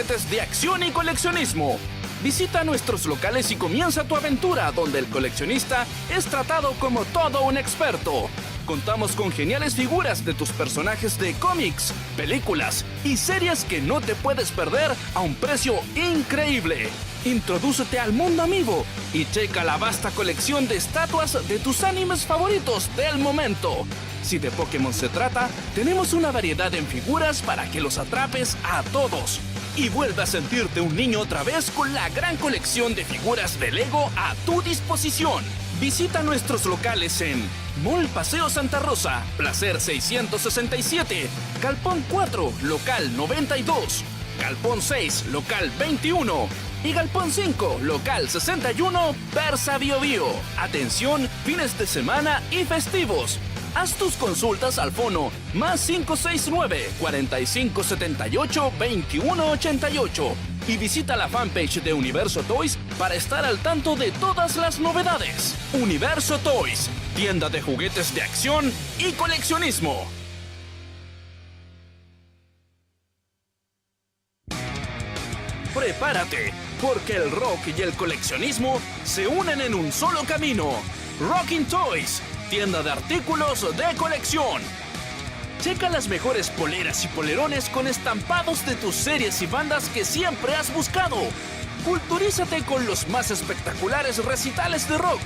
juguetes de acción y coleccionismo. Visita nuestros locales y comienza tu aventura, donde el coleccionista es tratado como todo un experto. Contamos con geniales figuras de tus personajes de cómics, películas y series que no te puedes perder a un precio increíble. Introdúcete al mundo amiibo y checa la vasta colección de estatuas de tus animes favoritos del momento. Si de Pokémon se trata, tenemos una variedad en figuras para que los atrapes a todos. Y vuelve a sentirte un niño otra vez con la gran colección de figuras de Lego a tu disposición. Visita nuestros locales en Mall Paseo Santa Rosa, Placer 667, Galpón 4, Local 92, Galpón 6, Local 21 y Galpón 5, Local 61, Persa Bio Bio. Atención, fines de semana y festivos. Haz tus consultas al fono más 569-4578-2188 y visita la fanpage de Universo Toys para estar al tanto de todas las novedades. Universo Toys, tienda de juguetes de acción y coleccionismo. Prepárate, porque el rock y el coleccionismo se unen en un solo camino. Rockin' Toys, tienda de artículos de colección. Checa las mejores poleras y polerones con estampados de tus series y bandas que siempre has buscado. Culturízate con los más espectaculares recitales de rock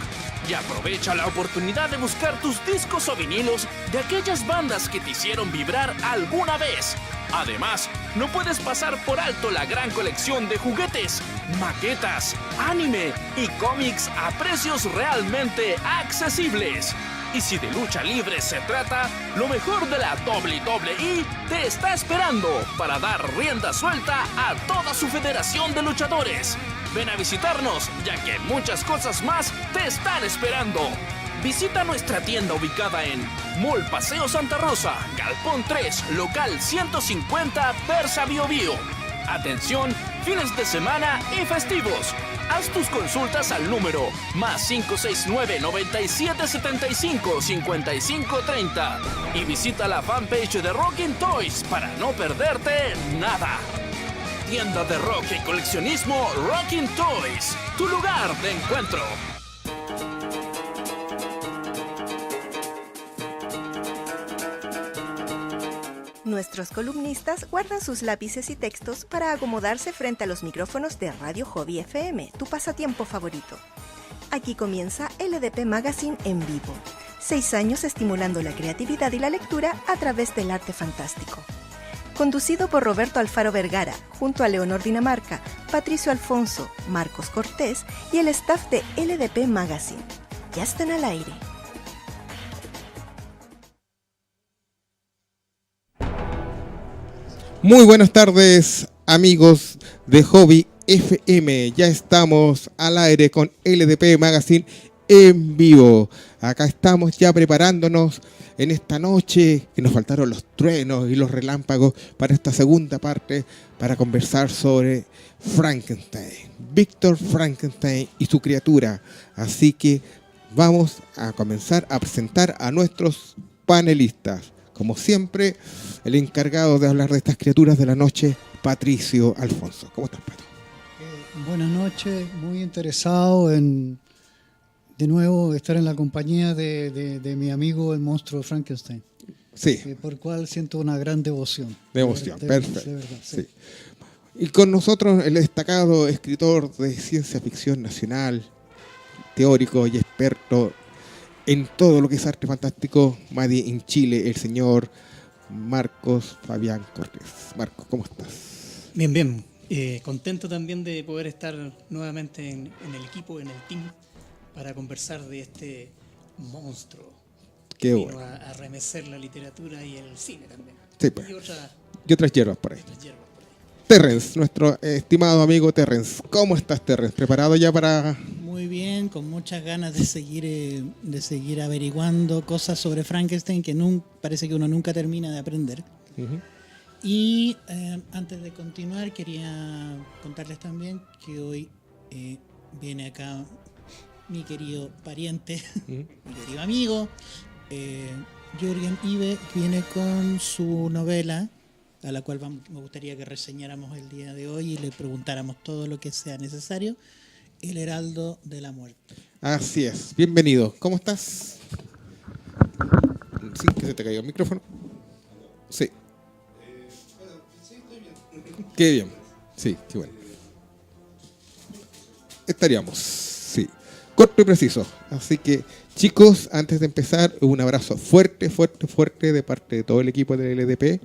y aprovecha la oportunidad de buscar tus discos o vinilos de aquellas bandas que te hicieron vibrar alguna vez. Además, no puedes pasar por alto la gran colección de juguetes, maquetas, anime y cómics a precios realmente accesibles. Y si de lucha libre se trata, lo mejor de la WWE te está esperando para dar rienda suelta a toda su federación de luchadores. Ven a visitarnos, ya que muchas cosas más te están esperando. Visita nuestra tienda ubicada en Mall Paseo Santa Rosa, Galpón 3, Local 150, Persa Bio Bio. Atención, fines de semana y festivos. Haz tus consultas al número más 569-9775-5530 y visita la fanpage de Rockin' Toys para no perderte nada. Tienda de rock y coleccionismo Rockin' Toys, tu lugar de encuentro. Nuestros columnistas guardan sus lápices y textos para acomodarse frente a los micrófonos de Radio Hobby FM, tu pasatiempo favorito. Aquí comienza LDP Magazine en vivo. 6 años estimulando la creatividad y la lectura a través del arte fantástico. Conducido por Roberto Alfaro Vergara, junto a Leonor Dinamarca, Patricio Alfonso, Marcos Cortés y el staff de LDP Magazine. Ya están al aire. Muy buenas tardes, amigos de Hobby FM. Ya estamos al aire con LDP Magazine en vivo. Acá estamos ya preparándonos en esta noche, que nos faltaron los truenos y los relámpagos para esta segunda parte, para conversar sobre Frankenstein, Víctor Frankenstein y su criatura. Así que vamos a comenzar a presentar a nuestros panelistas. Como siempre, el encargado de hablar de estas criaturas de la noche, Patricio Alfonso. ¿Cómo estás, Pato? Buenas noches, muy interesado en, de nuevo, estar en la compañía de mi amigo el monstruo Frankenstein. Sí. Por el cual siento una gran devoción. Devoción, perfecto. De verdad, sí. Sí. Y con nosotros el destacado escritor de ciencia ficción nacional, teórico y experto en todo lo que es arte fantástico, Made in Chile, el señor Marcos Fabián Cortés. Marcos, ¿cómo estás? Bien, bien. Contento también de poder estar nuevamente en el equipo, en el team, para conversar de este monstruo. Qué que bueno. vino a remecer la literatura y el cine también. Sí, pues. Y otras hierbas por ahí. hierbas por ahí. Terrence, nuestro estimado amigo Terrence. ¿Cómo estás, Terrence? ¿Preparado ya para...? Muy bien, con muchas ganas de seguir averiguando cosas sobre Frankenstein que parece que uno nunca termina de aprender. Uh-huh. Y antes de continuar, quería contarles también que hoy viene acá mi querido pariente, mi querido amigo, Jürgen Ibe, viene con su novela a la cual me gustaría que reseñáramos el día de hoy y le preguntáramos todo lo que sea necesario. El Heraldo de la Muerte. Así es, bienvenido. ¿Cómo estás? Sí, que se te cayó el micrófono. Sí. Qué bien. Sí, qué bueno. Estaríamos, sí. Corto y preciso. Así que, chicos, antes de empezar, un abrazo fuerte, fuerte, fuerte de parte de todo el equipo del LDP.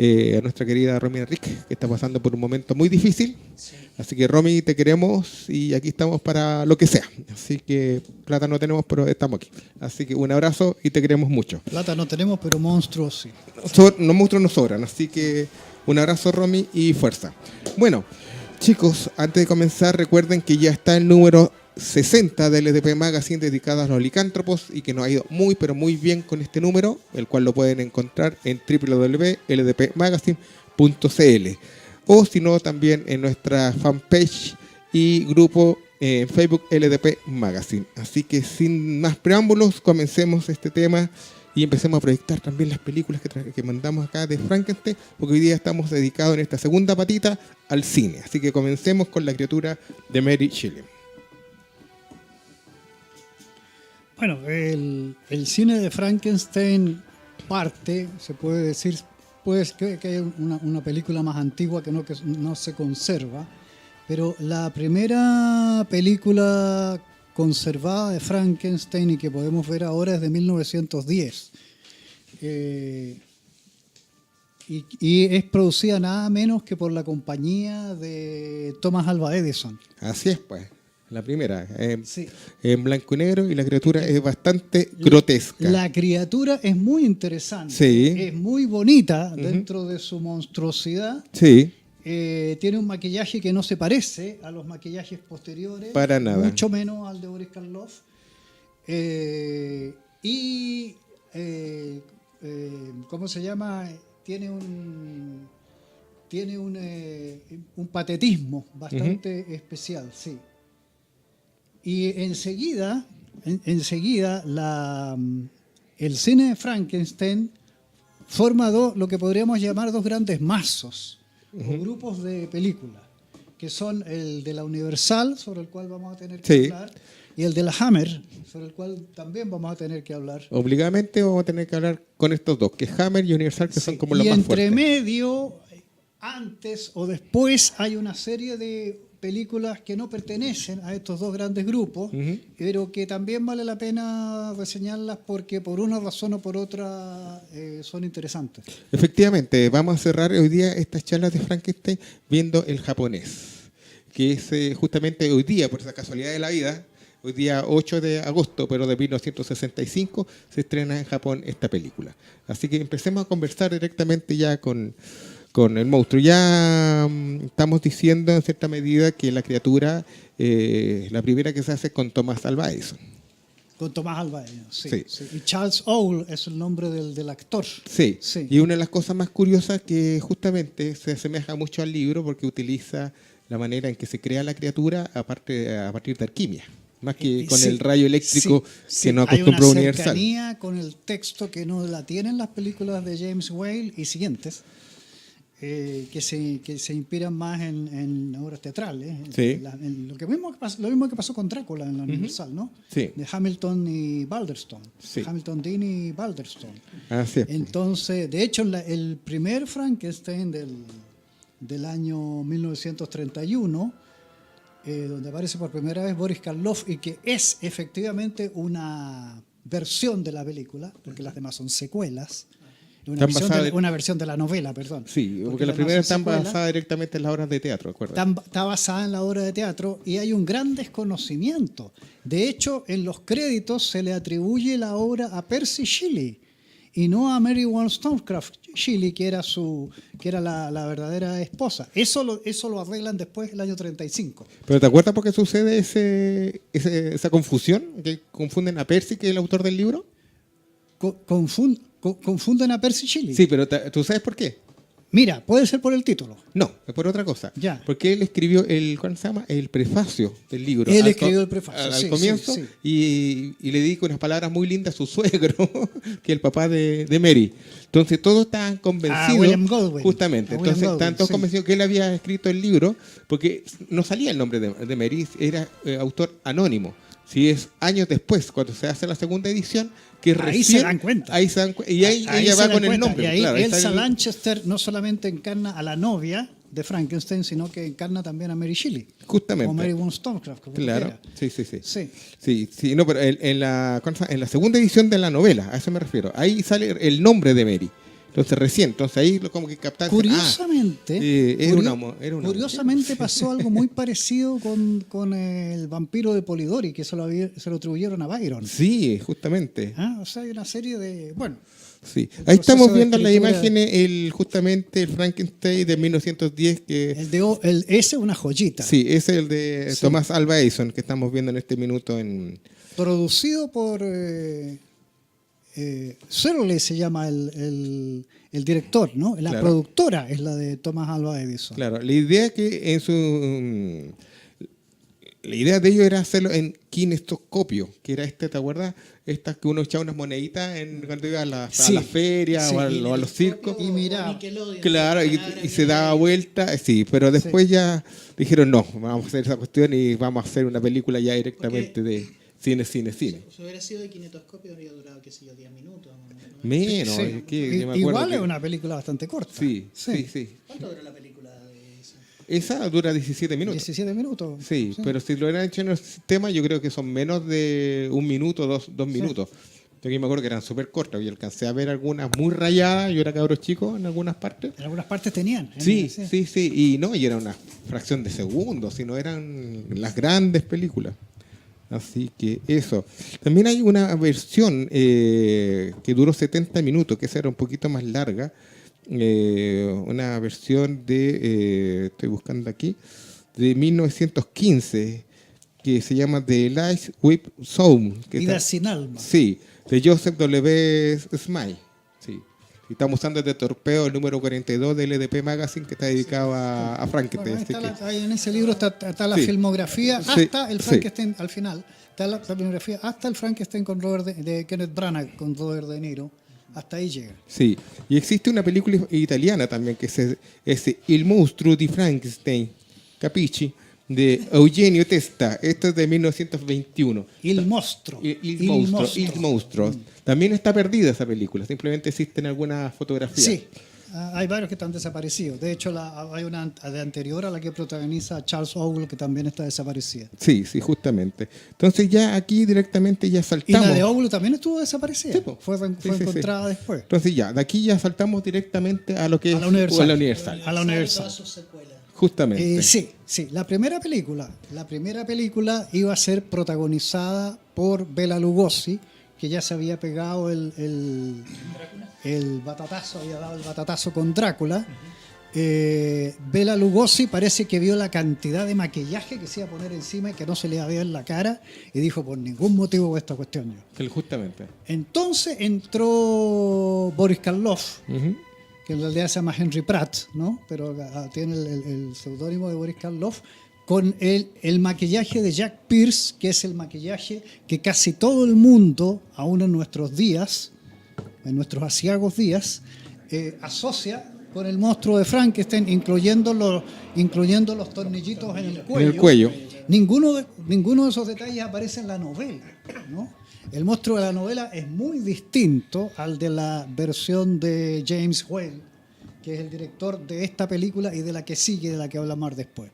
A nuestra querida Romy Enrique, que está pasando por un momento muy difícil. Sí. Así que, Romy, te queremos y aquí estamos para lo que sea. Así que plata no tenemos, pero estamos aquí. Así que un abrazo y te queremos mucho. Plata no tenemos, pero monstruos sí. Los monstruos nos sobran, así que un abrazo, Romy, y fuerza. Bueno, chicos, antes de comenzar, recuerden que ya está el número 60 del LDP Magazine dedicado a los licántropos y que nos ha ido muy, pero muy bien con este número, el cual lo pueden encontrar en www.ldpmagazine.cl o si no, también en nuestra fanpage y grupo en Facebook LDP Magazine. Así que sin más preámbulos, comencemos este tema y empecemos a proyectar también las películas que mandamos acá de Frankenstein, porque hoy día estamos dedicados en esta segunda patita al cine. Así que comencemos con La criatura de Mary Shelley. Bueno, el cine de Frankenstein parte, se puede decir, pues que hay una película más antigua que no se conserva, pero la primera película conservada de Frankenstein y que podemos ver ahora es de 1910. Y es producida nada menos que por la compañía de Thomas Alva Edison. Así es, pues. La primera, Sí. en blanco y negro, y la criatura es bastante grotesca. La criatura es muy interesante, Sí. es muy bonita dentro de su monstruosidad. Sí, Tiene un maquillaje que no se parece a los maquillajes posteriores. Para nada. Mucho menos al de Boris Karloff. ¿Cómo se llama? Tiene un patetismo bastante especial, sí. Y enseguida el cine de Frankenstein forma lo que podríamos llamar dos grandes mazos o grupos de películas, que son el de la Universal, sobre el cual vamos a tener que hablar, y el de la Hammer, sobre el cual también vamos a tener que hablar. obligadamente vamos a tener que hablar con estos dos, que es Hammer y Universal, que son como los y más entre fuertes. medio, antes o después, hay una serie de películas que no pertenecen a estos dos grandes grupos, pero que también vale la pena reseñarlas porque por una razón o por otra son interesantes. Efectivamente, vamos a cerrar hoy día estas charlas de Frankenstein viendo el japonés, que es justamente hoy día, por esa casualidad de la vida, hoy día 8 de agosto, pero de 1965, se estrena en Japón esta película. Así que empecemos a conversar directamente ya con el monstruo. Ya estamos diciendo en cierta medida que la criatura, la primera que se hace es con Thomas Alva Edison. Con Tomás Alva Edison, sí, Sí. sí. Y Charles Owl es el nombre del actor. Sí. Sí. Y una de las cosas más curiosas que justamente se asemeja mucho al libro porque utiliza la manera en que se crea la criatura a partir de alquimia, más que con Sí, el rayo eléctrico sí, que nos hay acostumbró una Universal. cercanía con el texto que no la tienen las películas de James Whale y siguientes, que se inspiran más en obras teatrales. Sí. En lo mismo que pasó con Drácula en la Universal, ¿no? Sí. De Hamilton y Balderston. Sí. Hamilton Dean y Balderston. Así es. Entonces, de hecho, el primer Frankenstein del año 1931, donde aparece por primera vez Boris Karloff y que es efectivamente una versión de la película, porque las demás son secuelas, una versión de la novela, perdón. Sí, porque las primeras están basadas directamente en las obras de teatro, ¿acuerdas? Está basada en la obra de teatro y hay un gran desconocimiento. De hecho, en los créditos se le atribuye la obra a Percy Shelley y no a Mary Wollstonecraft Shelley, que era la verdadera esposa. Eso lo arreglan después, el año 35. ¿Pero te acuerdas por qué sucede esa confusión? ¿Que confunden a Percy, que es el autor del libro? Confunden a Percy Shelley. Sí, pero ¿tú sabes por qué? Mira, puede ser por el título. No, es por otra cosa. Ya. Porque él escribió ¿cómo se llama? El prefacio del libro. Él escribió el prefacio, Al sí, comienzo. sí, sí. Y le dedica unas palabras muy lindas a su suegro, que es el papá de Mary. Entonces todos estaban convencidos. A William Goldwyn. Justamente. A William Entonces estaban todos Goldwyn, sí. convencidos que él había escrito el libro, porque no salía el nombre de Mary, era autor anónimo. Si es años después, cuando se hace la segunda edición, que Ahí recién, se dan cuenta. Ahí se dan y ahí ella se va dan con el cuenta. nombre. Y ahí claro, ahí está Elsa el- Lanchester no solamente encarna a la novia de Frankenstein, sino que encarna también a Mary Shelley. Justamente. O Mary Wollstonecraft, como Claro, quiera. sí. Sí. Sí, no, pero en la segunda edición de la novela, a eso me refiero, ahí sale el nombre de Mary. Entonces ahí como que captaste. Curiosamente, era una curiosamente pasó algo muy parecido con el vampiro de Polidori, que se lo atribuyeron a Byron. Sí, justamente. O sea, hay una serie de... Bueno, Sí. Ahí estamos proceso de viendo las escritura. imágenes, justamente el Frankenstein de 1910, que ese es una joyita. sí, ese es el de Sí. Thomas Alva Edison, que estamos viendo en este minuto en... Producido por... Shirley se llama el director, ¿no? La Claro. productora es la de Thomas Alva Edison. Claro, la idea la idea de ellos era hacerlo en kinestoscopio, que era ¿te acuerdas? Estas que uno echaba unas moneditas cuando iba a la Sí. feria Sí. o a los circos. Y mira, Nickelodeon, Claro, Canal y se daba vuelta, sí, pero después ya dijeron no, vamos a hacer esa cuestión y vamos a hacer una película ya directamente de cine. Si hubiera sido de kinetoscopio, habría durado, qué sé yo, 10 minutos. ¿no? Menos, sí. es que yo me acuerdo Igual que- es una película bastante corta. Sí. ¿Cuánto duró la película de esa? Esa dura 17 minutos. 17 minutos. Sí, pero si lo hubieran hecho en el sistema, yo creo que son menos de un minuto, dos minutos. Yo aquí me acuerdo que eran súper cortas. Yo alcancé a ver algunas muy rayadas. Yo era cabro chico en algunas partes. En algunas partes tenían. Sí. Y era una fracción de segundos, sino eran las grandes películas. Así que eso. También hay una versión que duró 70 minutos, que esa era un poquito más larga. Una versión estoy buscando aquí, de 1915, que se llama The Life with Soul. Vida sin alma. Sí, de Joseph W. Smythe. Sí. Y estamos usando de torpeo el número 42 del LDP Magazine, que está dedicado a Frankenstein. Bueno, así que- ahí en ese libro está la Sí. filmografía Sí, hasta el sí. Frankenstein al final. Está la filmografía hasta el Frankenstein con de Kenneth Branagh con Robert De Niro. Hasta ahí llega. Sí, y existe una película italiana también que es Il Monstruo di Frankenstein, Capisci, de Eugenio Testa. Esto es de 1921. Il Mostro. Il Monstruo. También está perdida esa película, simplemente existen algunas fotografías. Sí, hay varios que están desaparecidos. De hecho, hay una de anterior a la que protagoniza Charles Ogle que también está desaparecida. Sí, justamente. Entonces ya aquí directamente ya Y saltamos. la de Ogle también estuvo desaparecida. Sí, po. Fue Sí. encontrada después. Entonces ya, de aquí ya saltamos directamente a lo que A la Universal. a la Universal. A la Universal. Y todas sus secuelas. Justamente. Sí. La primera película iba a ser protagonizada por Bela Lugosi, que ya se había pegado el batatazo, había dado el batatazo con Drácula. Bela Lugosi parece que vio la cantidad de maquillaje que se iba a poner encima y que no se le había en la cara y dijo, por ningún motivo esta cuestión yo. Justamente. Entonces entró Boris Karloff, Ujú. que en realidad se llama Henry Pratt, ¿no? Pero tiene el seudónimo de Boris Karloff, con el maquillaje de Jack Pierce, que es el maquillaje que casi todo el mundo, aún en nuestros días, en nuestros aciagos días, asocia con el monstruo de Frankenstein, incluyendo los tornillitos en el cuello. En el cuello. Ninguno de esos detalles aparece en la novela, ¿no? El monstruo de la novela es muy distinto al de la versión de James Whale, que es el director de esta película y de la que sigue, de la que hablamos después.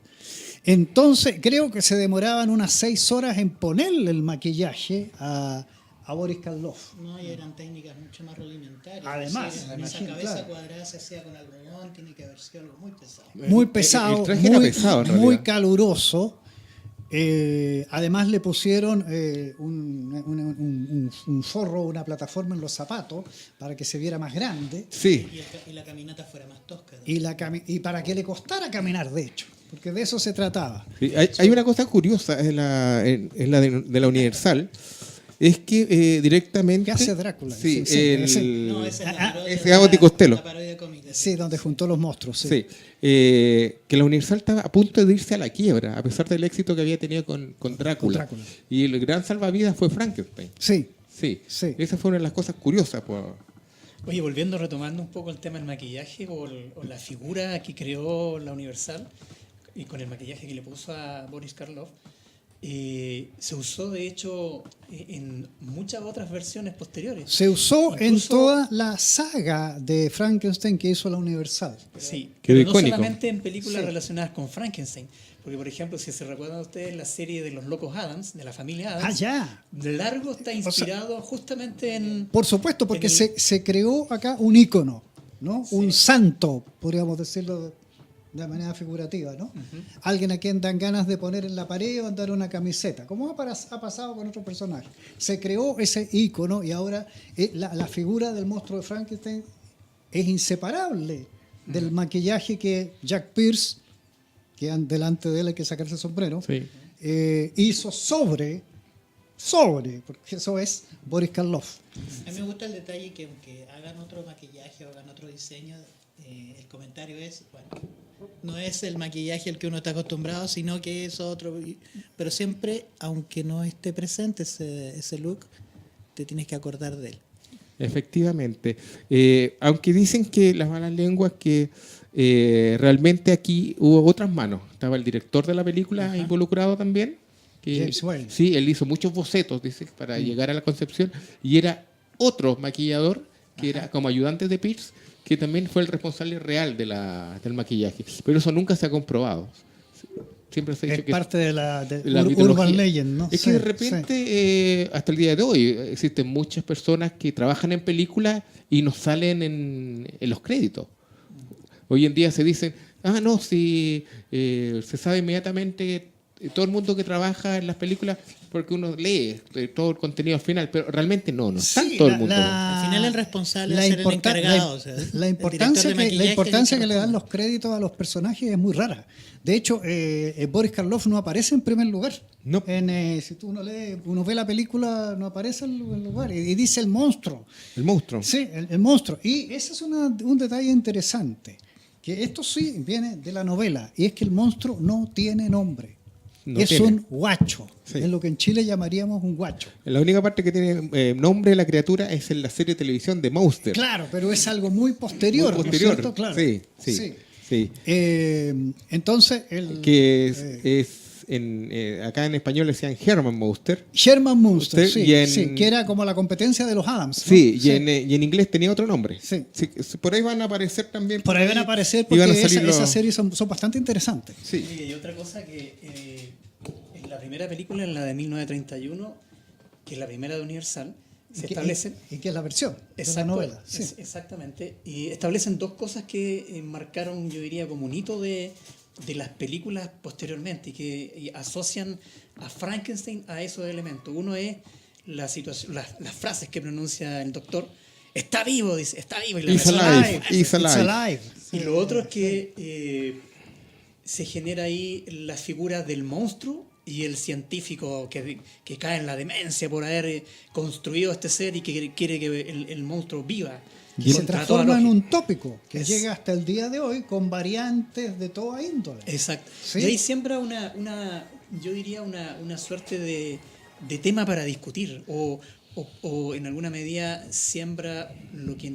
Entonces, creo que se demoraban unas 6 horas en ponerle el maquillaje a Boris Karloff. No, y eran técnicas mucho más rudimentarias. Además, esa imagino, cabeza claro. cuadrada se hacía con algodón, tiene que haber sido algo muy pesado. Muy pesado, el traje era pesado, en muy realidad. caluroso. Además le pusieron un forro, una plataforma en los zapatos para que se viera más grande Sí. Y la caminata fuera más tosca. ¿no? y para que le costara caminar, de hecho, porque de eso se trataba. Sí, hay una cosa curiosa en la de la Universal, es que directamente... ¿Qué hace Drácula? Sí, Sí, ese. No, esa es la parodia, ese Abbott y Costello. la parodia cómica. Sí, donde juntó los monstruos. Sí. Sí, que la Universal estaba a punto de irse a la quiebra, a pesar del éxito que había tenido con Drácula. Con Drácula. Y el gran salvavidas fue Frankenstein. Sí. Sí, Sí. Esa fue una de las cosas curiosas. Pues. Oye, volviendo, retomando un poco el tema del maquillaje o la figura que creó la Universal y con el maquillaje que le puso a Boris Karloff, se usó de hecho en muchas otras versiones posteriores. Se usó en Incluso- toda la saga de Frankenstein que hizo la Universal. Sí, Quedó pero no icónico. solamente en películas Sí. relacionadas con Frankenstein, porque por ejemplo, si se recuerdan ustedes la serie de los locos Adams, de la familia Ah, Adams, ya. de largo está inspirado justamente en... Por supuesto, porque En el- se creó acá un ícono, ¿no? Sí. Un santo, podríamos decirlo de manera figurativa, ¿no? Alguien a quien dan ganas de poner en la pared o andar una camiseta, como ha pasado con otro personaje. Se creó ese ícono y ahora la figura del monstruo de Frankenstein es inseparable del maquillaje que Jack Pierce, que delante de él hay que sacarse el sombrero, Sí. hizo sobre, porque eso es Boris Karloff. A mí me gusta el detalle que aunque hagan otro maquillaje o hagan otro diseño, el comentario es, bueno, no es el maquillaje al que uno está acostumbrado, sino que es otro. Pero siempre, aunque no esté presente ese look, te tienes que acordar de él. Efectivamente. Aunque dicen que las malas lenguas que realmente aquí hubo otras manos. Estaba el director de la película involucrado también. Que, James Whale. Sí, él hizo muchos bocetos, dice, para llegar a la concepción. Y era otro maquillador que era como ayudante de Pierce, que también fue el responsable real del maquillaje. Pero eso nunca se ha comprobado. Siempre se ha dicho Es que parte de la Urban mitología. Legend, ¿no? Es Sí, que de sí. repente, hasta el día de hoy, existen muchas personas que trabajan en películas y no salen en los créditos. Hoy en día se dicen, no, si se sabe inmediatamente todo el mundo que trabaja en las películas porque uno lee todo el contenido al final, pero realmente no está Sí, todo el mundo. Al final el responsable va a ser el importa- encargado. la el importancia, director de maquillaje la importancia es el que le dan responde. los créditos a los personajes es muy rara. De hecho, Boris Karloff no aparece en primer lugar. No. Si tú uno ve la película, no aparece en lugar. Y dice el monstruo. El monstruo. Sí, el monstruo. Y ese es un detalle interesante. Que esto sí viene de la novela. Y es que el monstruo no tiene nombre. No es tiene. un guacho. Sí. Es lo que en Chile llamaríamos un guacho. La única parte que tiene nombre de la criatura es en la serie de televisión de Monster. Claro, pero es algo muy posterior. Muy ¿no es posterior. cierto? Claro. Sí, sí, Sí. sí. Entonces, Que acá en español le decían Herman Monster. Sherman Munster, Usted, sí, y en- sí, que era como la competencia de los Adams. ¿no? Sí, y en inglés tenía otro nombre. Sí. Por ahí van a aparecer también. Por ahí van a aparecer y porque van a salir esas series son bastante interesantes. Sí. Y otra cosa que en la primera película, en la de 1931, que es la primera de Universal, se establecen... Y que es la versión de la Exacto, novela. Sí. exactamente. Y establecen dos cosas que marcaron, yo diría, como un hito de las películas posteriormente y que asocian a Frankenstein a esos elementos. Uno es la situación, las frases que pronuncia el doctor. Está vivo, dice, está vivo. Y la It's persona- alive, it's It's alive. alive. Y lo otro es que se genera ahí la figura del monstruo y el científico que cae en la demencia por haber construido este ser y que quiere que el monstruo viva. Y se Contra toda transforma en lógica. un tópico que Es- llega hasta el día de hoy con variantes de toda índole. Exacto. Sí. Y ahí siembra yo diría una suerte de tema para discutir o en alguna medida siembra lo que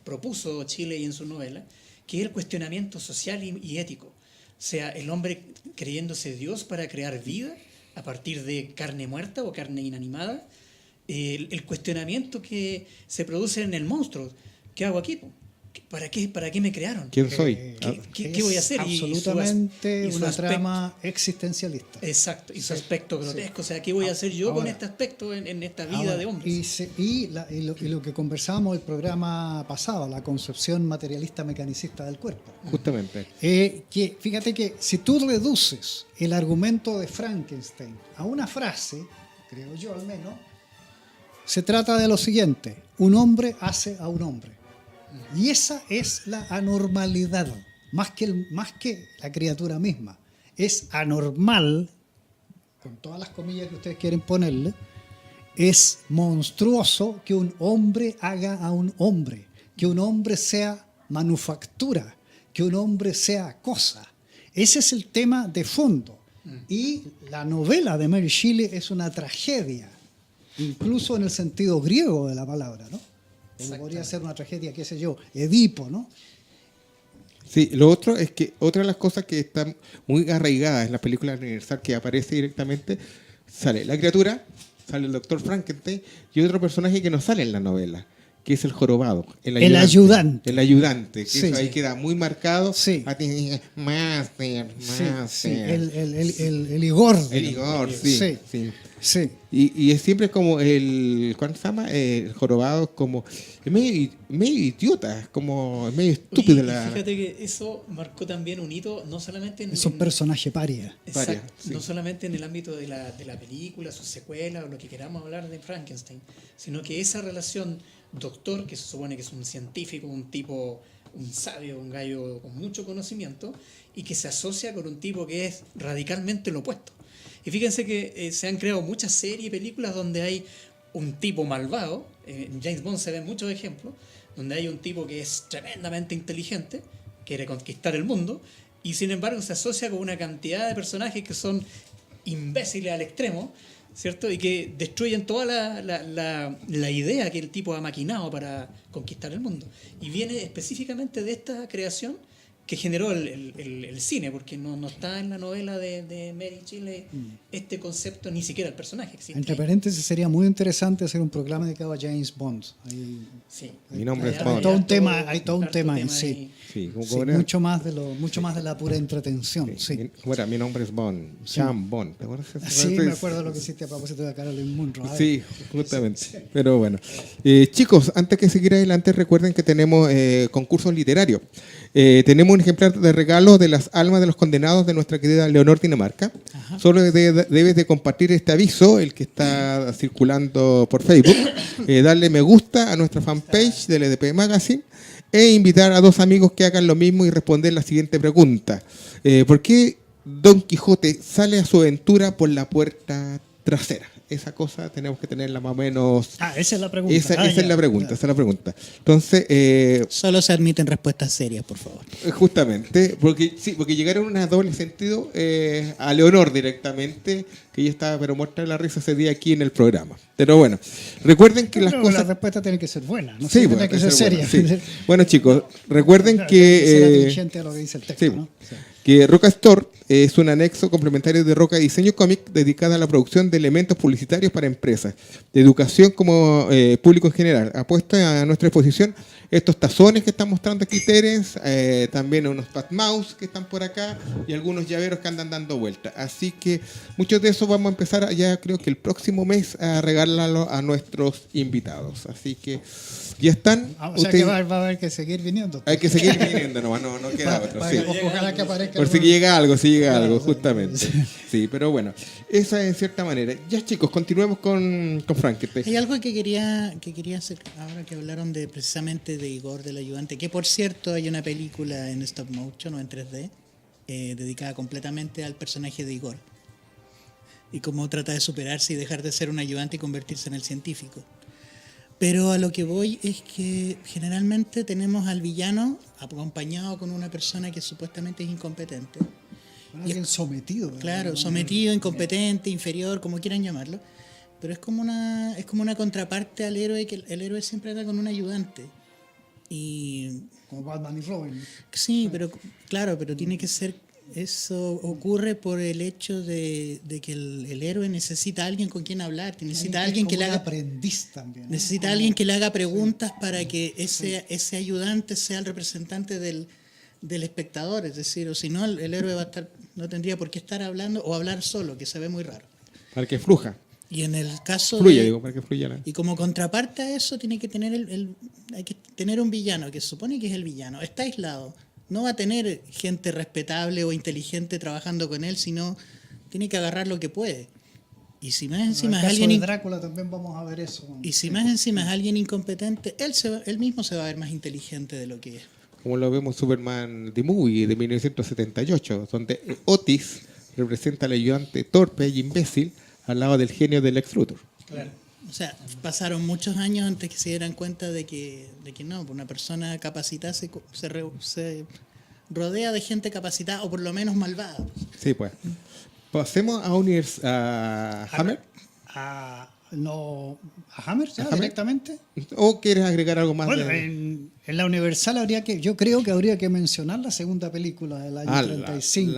propuso Chile y en su novela, que es el cuestionamiento social y ético. O sea, el hombre creyéndose Dios para crear vida a partir de carne muerta o carne inanimada, el cuestionamiento que se produce en el monstruo. ¿Qué hago aquí? ¿Para qué me crearon? ¿Quién soy? ¿Qué voy a hacer? Es Y su absolutamente y su una aspecto- trama existencialista. Exacto, y su aspecto grotesco. O sea, ¿qué voy a hacer yo con Ahora- este aspecto en esta vida Ahora, de hombre? y lo que conversábamos el programa pasado, la concepción materialista mecanicista del cuerpo. Justamente. Que fíjate que si tú reduces el argumento de Frankenstein a una frase, creo yo al menos, se trata de lo siguiente: un hombre hace a un hombre. Y esa es la anormalidad, más que la criatura misma. Es anormal, con todas las comillas que ustedes quieren ponerle, es monstruoso que un hombre haga a un hombre, que un hombre sea manufactura que un hombre sea cosa. Ese es el tema de fondo. Y la novela de Mary Shelley es una tragedia, incluso en el sentido griego de la palabra, ¿no? Como podría ser una tragedia, qué sé yo, Edipo, ¿no? Sí, lo otro es que otra de las cosas que están muy arraigadas en la película Universal, que aparece directamente, sale la criatura, sale el doctor Frankenstein y otro personaje que no sale en la novela, que es el jorobado. El ayudante. El ayudante, que Sí. eso ahí queda muy marcado. Sí. Master. Sí, el Igor. El Igor, sí. Sí. Sí. Sí. Y es siempre como ¿cuál se llama? El jorobado es como es medio idiota, es como es medio estúpido. Oye, y fíjate que eso marcó también un hito, no solamente Es un personaje paria. Exacto, Paria, sí. no solamente en el ámbito de la película, su secuela o lo que queramos hablar de Frankenstein, sino que esa relación doctor, que se supone que es un científico, un tipo, un sabio, un gallo con mucho conocimiento, y que se asocia con un tipo que es radicalmente lo opuesto. Y fíjense que se han creado muchas series y películas donde hay un tipo malvado, en James Bond se ven muchos ejemplos, donde hay un tipo que es tremendamente inteligente, quiere conquistar el mundo, y sin embargo se asocia con una cantidad de personajes que son imbéciles al extremo, ¿cierto? Y que destruyen toda la idea que el tipo ha maquinado para conquistar el mundo. Y viene específicamente de esta creación que generó el cine, porque no está en la novela de Mary Shelley este concepto, ni siquiera el personaje existe. Entre paréntesis, sería muy interesante hacer un programa dedicado a James Bond. Sí. Mi nombre es Hay Bond. todo un tema, hay todo un harto tema en tema sí. ahí. Sí, Sí, ¿cómo era? mucho más de la pura entretención. Sí, ¿Cómo era? Mi nombre es Bond. Sean Bond. ¿Te acuerdas? sí, me acuerdo lo que hiciste a propósito de Carolyn Munro. A ver. Sí, justamente. Pero bueno. Chicos, antes que seguir adelante, recuerden que tenemos concursos literarios. Tenemos un ejemplar de regalo de Las almas de los condenados de nuestra querida Leonor Dinamarca. Solo debes de compartir este aviso, el que está circulando por Facebook, darle me gusta a nuestra fanpage del EDP Magazine e invitar a 2 amigos que hagan lo mismo y responder la siguiente pregunta. ¿Por qué Don Quijote sale a su aventura por la puerta trasera? Esa cosa tenemos que tenerla más o menos. Esa es la pregunta. Esa es la pregunta, esa es la pregunta. Entonces, Solo se admiten respuestas serias, por favor. justamente, porque llegaron un doble sentido a Leonor directamente, que ella estaba pero muerta de la risa ese día aquí en el programa. Pero bueno, recuerden que las La cosas. respuesta tiene que ser buena, no Sí, tiene bueno, que ser seria. buena, sí. Bueno, chicos, recuerden Tiene que ser que. atingente a lo que dice el texto, Sí, ¿no? que Roca Store es un anexo complementario de Roca Diseño Cómic dedicada a la producción de elementos publicitarios para empresas, de educación como público en general. Ha puesto a nuestra exposición estos tazones que están mostrando aquí Terence, también unos pad mouse que están por acá y algunos llaveros que andan dando vueltas. Así que muchos de esos vamos a empezar ya creo que el próximo mes a regalarlo a nuestros invitados. Así que ya están. O sea que va a haber que seguir viniendo. Hay que seguir viniendo nomás, no queda otro. Sí. Ojalá que aparezca. Por si llega algo, justamente. Sí, pero bueno, esa es en cierta manera. Ya chicos, continuemos con Frankenstein. Hay algo que quería hacer, ahora que hablaron precisamente de Igor, del ayudante, que por cierto hay una película en stop motion o en 3D dedicada completamente al personaje de Igor y cómo trata de superarse y dejar de ser un ayudante y convertirse en el científico. Pero a lo que voy es que generalmente tenemos al villano acompañado con una persona que supuestamente es incompetente. Alguien sometido. Claro, sometido, incompetente, inferior, como quieran llamarlo. Pero es como una contraparte al héroe, que el héroe siempre anda con un ayudante. Y Como Batman y Robin. sí, pero claro, pero tiene que ser. Eso ocurre por el hecho de que el héroe necesita a alguien con quien hablar, necesita a alguien que le haga aprendiz también. necesita a alguien que le haga preguntas para que ese ayudante sea el representante del espectador, es decir, o si no el héroe no tendría por qué estar hablando o hablar solo, que se ve muy raro. Para que fluya. Y en el caso Para que fluya. y como contraparte a eso tiene que tener hay que tener un villano que se supone que es el villano, está aislado. No va a tener gente respetable o inteligente trabajando con él, sino tiene que agarrar lo que puede. Y si más encima es alguien Drácula también vamos a ver eso. y si más encima es alguien incompetente, él mismo se va a ver más inteligente de lo que es. Como lo vemos en Superman The Movie de 1978, donde Otis representa al ayudante torpe y imbécil al lado del genio del Lex Luthor. Claro. O sea, pasaron muchos años antes que se dieran cuenta de que no, una persona capacitada se rodea de gente capacitada o por lo menos malvada. Sí, pues. Pasemos a Hammer. No, a Hammer, ya, ¿A Hammer? directamente. ¿O quieres agregar algo más? Bueno, en la Universal yo creo que habría que mencionar la segunda película del año 35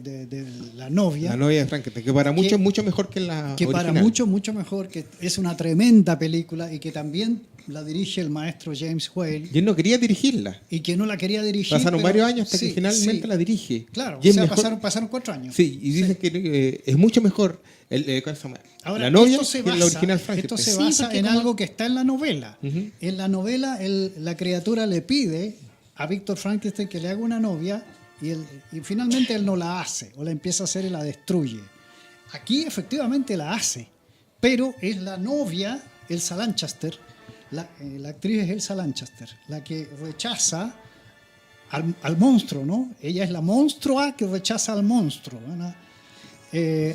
de La novia. La novia de Frankenstein, que para muchos es mucho mejor que la Que original. para muchos mucho mejor, que es una tremenda película y que también la dirige el maestro James Whale Y él no quería dirigirla. y que no la quería dirigir. Pasaron pero varios años hasta sí, que finalmente sí. la dirige. Claro, Y o es sea, mejor- pasaron 4 años. Sí, y dicen que es mucho mejor ¿cómo se llama? Ahora, la novia esto se que basa, la original esto Frankenstein. se Sí, basa porque en como- algo que está en la novela. Ujú. En la novela, la criatura le pide a Víctor Frankenstein que le haga una novia y finalmente él no la hace, o la empieza a hacer y la destruye. Aquí efectivamente la hace, pero es la novia, Elsa Lanchester, la actriz es Elsa Lanchester, la que rechaza al monstruo, ¿no? Ella es la monstrua que rechaza al monstruo, ¿verdad?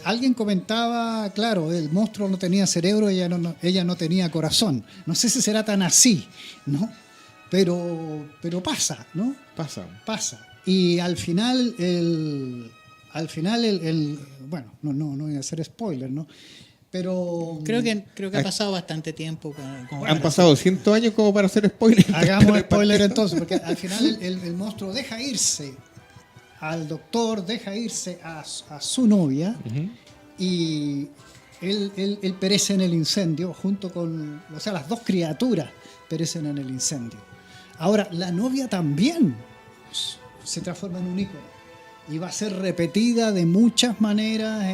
Alguien comentaba, claro, el monstruo no tenía cerebro, ella no tenía corazón. No sé si será tan así, ¿no? Pero pasa, ¿no? Pasa. Y al final, bueno, no voy a hacer spoiler, ¿no? Pero Creo que ha pasado bastante tiempo. Han pasado 100 años como para hacer spoiler. hagamos spoiler entonces, porque al final el monstruo deja irse al doctor, deja irse a su novia y él perece en el incendio junto con, o sea, las dos criaturas perecen en el incendio. Ahora, la novia también se transforma en un ícono y va a ser repetida de muchas maneras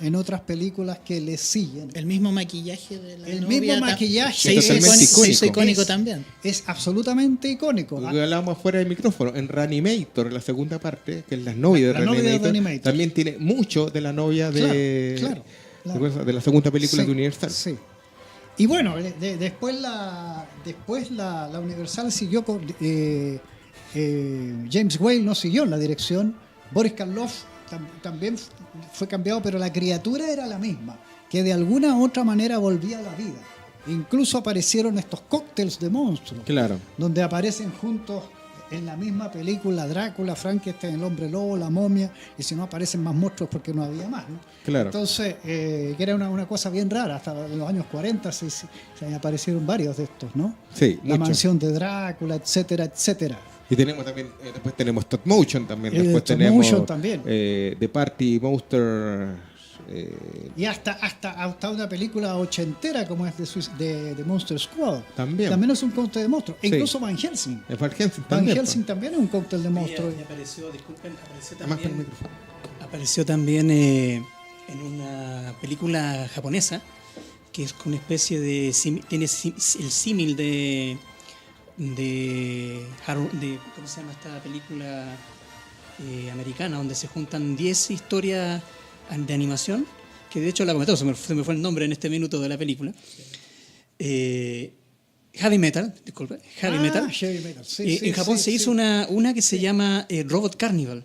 en otras películas que le siguen. El mismo maquillaje de la El novia mismo maquillaje se hizo totalmente icónico, se hizo icónico. icónico también. Es absolutamente icónico. Lo que hablábamos fuera del micrófono, en Reanimator, la segunda parte, que es la novia de La novia de Reanimator, Reanimator. también tiene mucho de la novia de, Claro. de la segunda película Sí, de Universal. Sí. Y bueno, después la Universal siguió con James Whale no siguió en la dirección. Boris Karloff también fue cambiado, pero la criatura era la misma, que de alguna u otra manera volvía a la vida. Incluso aparecieron estos cócteles de monstruos, Claro. donde aparecen juntos en la misma película Drácula, Frankenstein, el hombre lobo, la momia, y si no aparecen más monstruos porque no había más, ¿no? Claro. Entonces, que era una cosa bien rara, hasta en los años 40 se aparecieron varios de estos, ¿no? Sí, La mucho. mansión de Drácula, etcétera, etcétera. Y tenemos también, después tenemos Stop Motion también. El Después stop tenemos motion también. The Party Monster. Y hasta una película ochentera como es de Monster Squad. También. es un cóctel de monstruos. E Sí. incluso Van Helsing. Van Helsing Van también. Helsing también es un cóctel de monstruos. Y apareció, disculpen, apareció Además, para el también, micrófono. apareció también en una película japonesa que es una especie de tiene el símil de ¿cómo se llama esta película americana donde se juntan 10 historias de animación, que de hecho la comentó, se me fue el nombre en este minuto de la película. Heavy Metal, disculpe, Heavy Metal. Heavy Metal. Sí, En Japón se hizo una que se llama Robot Carnival.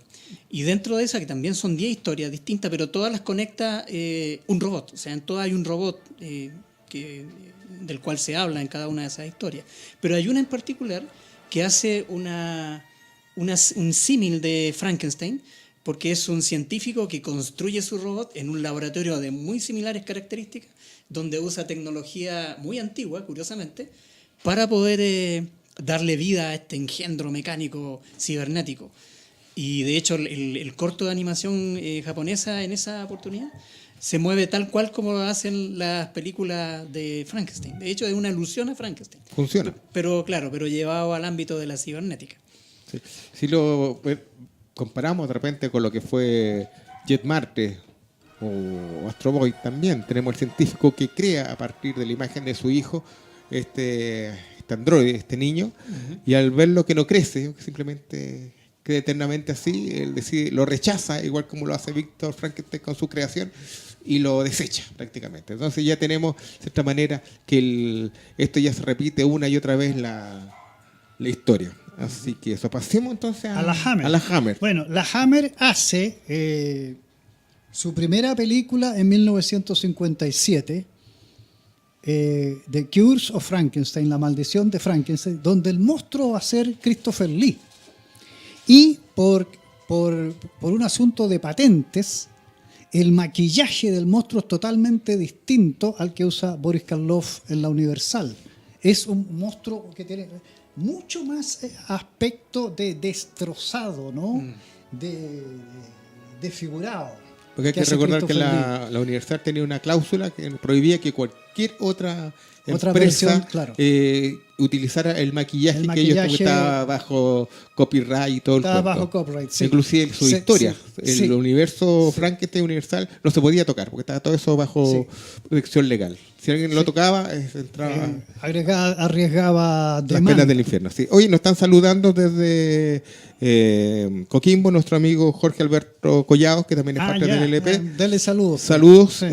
Y dentro de esa, que también son 10 historias distintas, pero todas las conecta un robot. O sea, en todas hay un robot del cual se habla en cada una de esas historias. Pero hay una en particular que hace un símil de Frankenstein, porque es un científico que construye su robot en un laboratorio de muy similares características, donde usa tecnología muy antigua, curiosamente, para poder darle vida a este engendro mecánico cibernético. Y de hecho el corto de animación japonesa en esa oportunidad se mueve tal cual como lo hacen las películas de Frankenstein. De hecho es una alusión a Frankenstein. Funciona. Pero claro, pero llevado al ámbito de la cibernética. Sí. Si lo comparamos de repente con lo que fue Jet Marte o Astro Boy, también tenemos el científico que crea a partir de la imagen de su hijo este androide, este niño, y al verlo que no crece, simplemente cree eternamente así, él decide, lo rechaza, igual como lo hace Víctor Frankenstein con su creación, y lo desecha prácticamente. Entonces ya tenemos, de cierta manera, que esto ya se repite una y otra vez la historia. Así que eso, pasemos entonces A la Hammer. A la Hammer. Bueno, la Hammer hace su primera película en 1957. The Curse of Frankenstein, La Maldición de Frankenstein, donde el monstruo va a ser Christopher Lee. Y por un asunto de patentes, el maquillaje del monstruo es totalmente distinto al que usa Boris Karloff en la Universal. Es un monstruo que tiene mucho más aspecto de destrozado, ¿no? De desfigurado. Porque hay que recordar que la Universal tenía una cláusula que prohibía que cualquier otra empresa versión, claro, utilizara el maquillaje que ellos estaba bajo copyright y todo el estaba cuento. bajo copyright, sí. Inclusive su historia. Sí, el universo Frankenstein Universal no se podía tocar porque estaba todo eso bajo protección legal. Si alguien lo tocaba, entraba... arriesgaba las penas del infierno. Sí. Hoy nos están saludando desde Coquimbo nuestro amigo Jorge Alberto Collados, que también es parte del LP. Dele saludos. Saludos.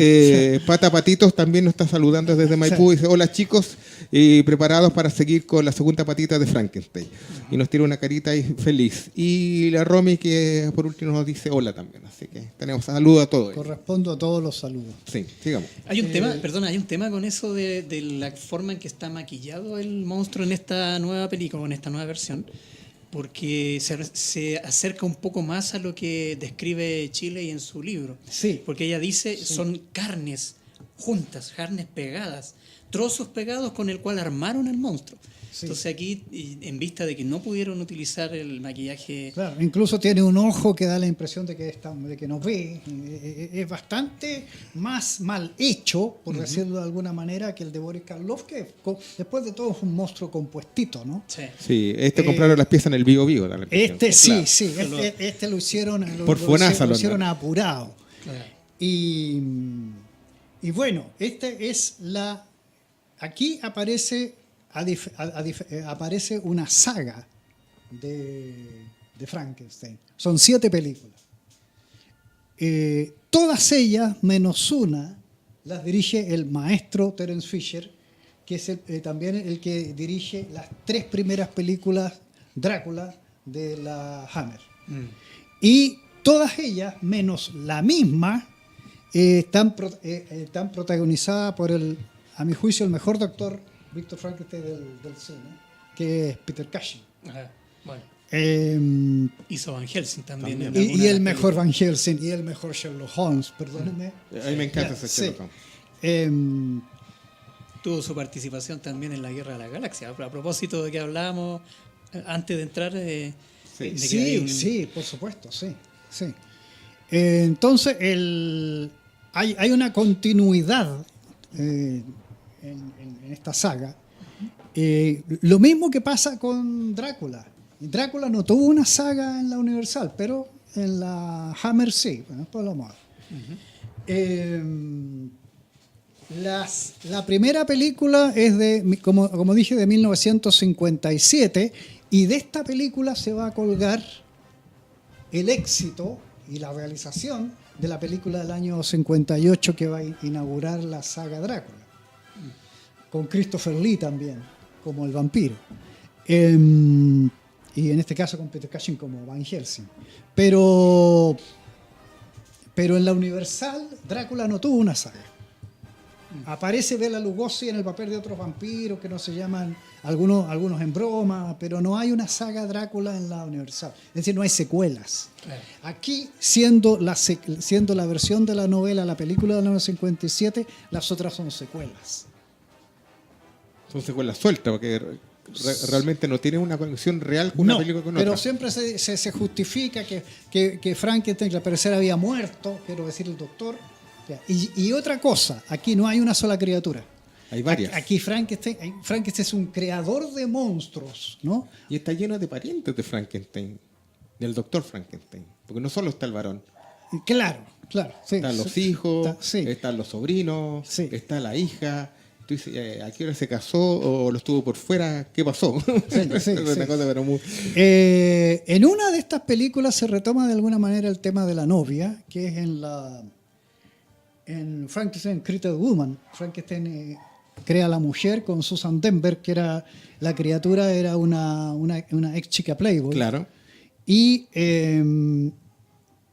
Pata Patitos también nos está saludando desde Maipú. Dice, hola chicos, y preparados para seguir con la segunda patita de Frankenstein. Y nos tira una carita ahí feliz. Y la Romy, que por último nos dice hola también. Así que tenemos saludos a todos. Correspondo a todos los saludos. Sí, sigamos. Hay un tema con eso de la forma en que está maquillado el monstruo en esta nueva película, en esta nueva versión, porque se acerca un poco más a lo que describe Chile en su libro. Sí. Porque ella dice, son carnes juntas, carnes pegadas, trozos pegados con el cual armaron el monstruo. Sí. Entonces aquí, en vista de que no pudieron utilizar el maquillaje... Claro, incluso tiene un ojo que da la impresión de que no ve. Es bastante más mal hecho, por decirlo de alguna manera, que el de Boris Karloff, que después de todo es un monstruo compuestito, ¿no? Sí, compraron las piezas en el Vigo Vigo. Este lo hicieron por FONASA, lo hicieron apurado. Claro. Y bueno, aquí aparece una saga de Frankenstein. Son 7 películas. Todas ellas, menos una, las dirige el maestro Terence Fisher, que es también el que dirige las 3 primeras películas Drácula de la Hammer. Y todas ellas, menos la misma, están protagonizadas por a mi juicio, el mejor doctor Víctor Frankenstein del cine, que es Peter Cushing. Bueno. Hizo Van Helsing también. Y el mejor Van Helsing y el mejor Sherlock Holmes, perdónenme. A mí me encanta ese Sherlock Holmes. Tuvo su participación también en la Guerra de la Galaxia. A propósito de que hablábamos antes de entrar... Sí, por supuesto, sí. Entonces, hay una continuidad en esta saga. Lo mismo que pasa con Drácula. Drácula no tuvo una saga en la Universal, pero en la Hammer sí. Bueno, después lo vamos a ver. La primera película es como dije, de 1957, y de esta película se va a colgar el éxito y la realización de la película del año 58 que va a inaugurar la saga Drácula, con Christopher Lee también, como el vampiro. Y en este caso con Peter Cushing como Van Helsing. Pero en la Universal, Drácula no tuvo una saga. Aparece Bela Lugosi en el papel de otros vampiros que no se llaman, algunos en broma, pero no hay una saga Drácula en la Universal. Es decir, no hay secuelas. Claro. Aquí, siendo la versión de la novela, la película del año 57, las otras son secuelas. Son secuelas sueltas, porque realmente no tiene una conexión real con una película con otra. Pero siempre se justifica que Frankenstein, al parecer, había muerto, quiero decir, el doctor. Y otra cosa, aquí no hay una sola criatura. Hay varias. Aquí Frankenstein es un creador de monstruos, ¿no? Y está lleno de parientes de Frankenstein, del doctor Frankenstein, porque no solo está el varón. Claro. Sí, están los hijos, están los sobrinos, está la hija. Tú dices, ¿a qué hora se casó o lo estuvo por fuera? ¿Qué pasó? Una cosa, pero muy... En una de estas películas se retoma de alguna manera el tema de la novia, que es en Frankenstein Created Woman. Frankenstein crea a la mujer con Susan Denver, que era la criatura, era una ex chica Playboy. Claro. Y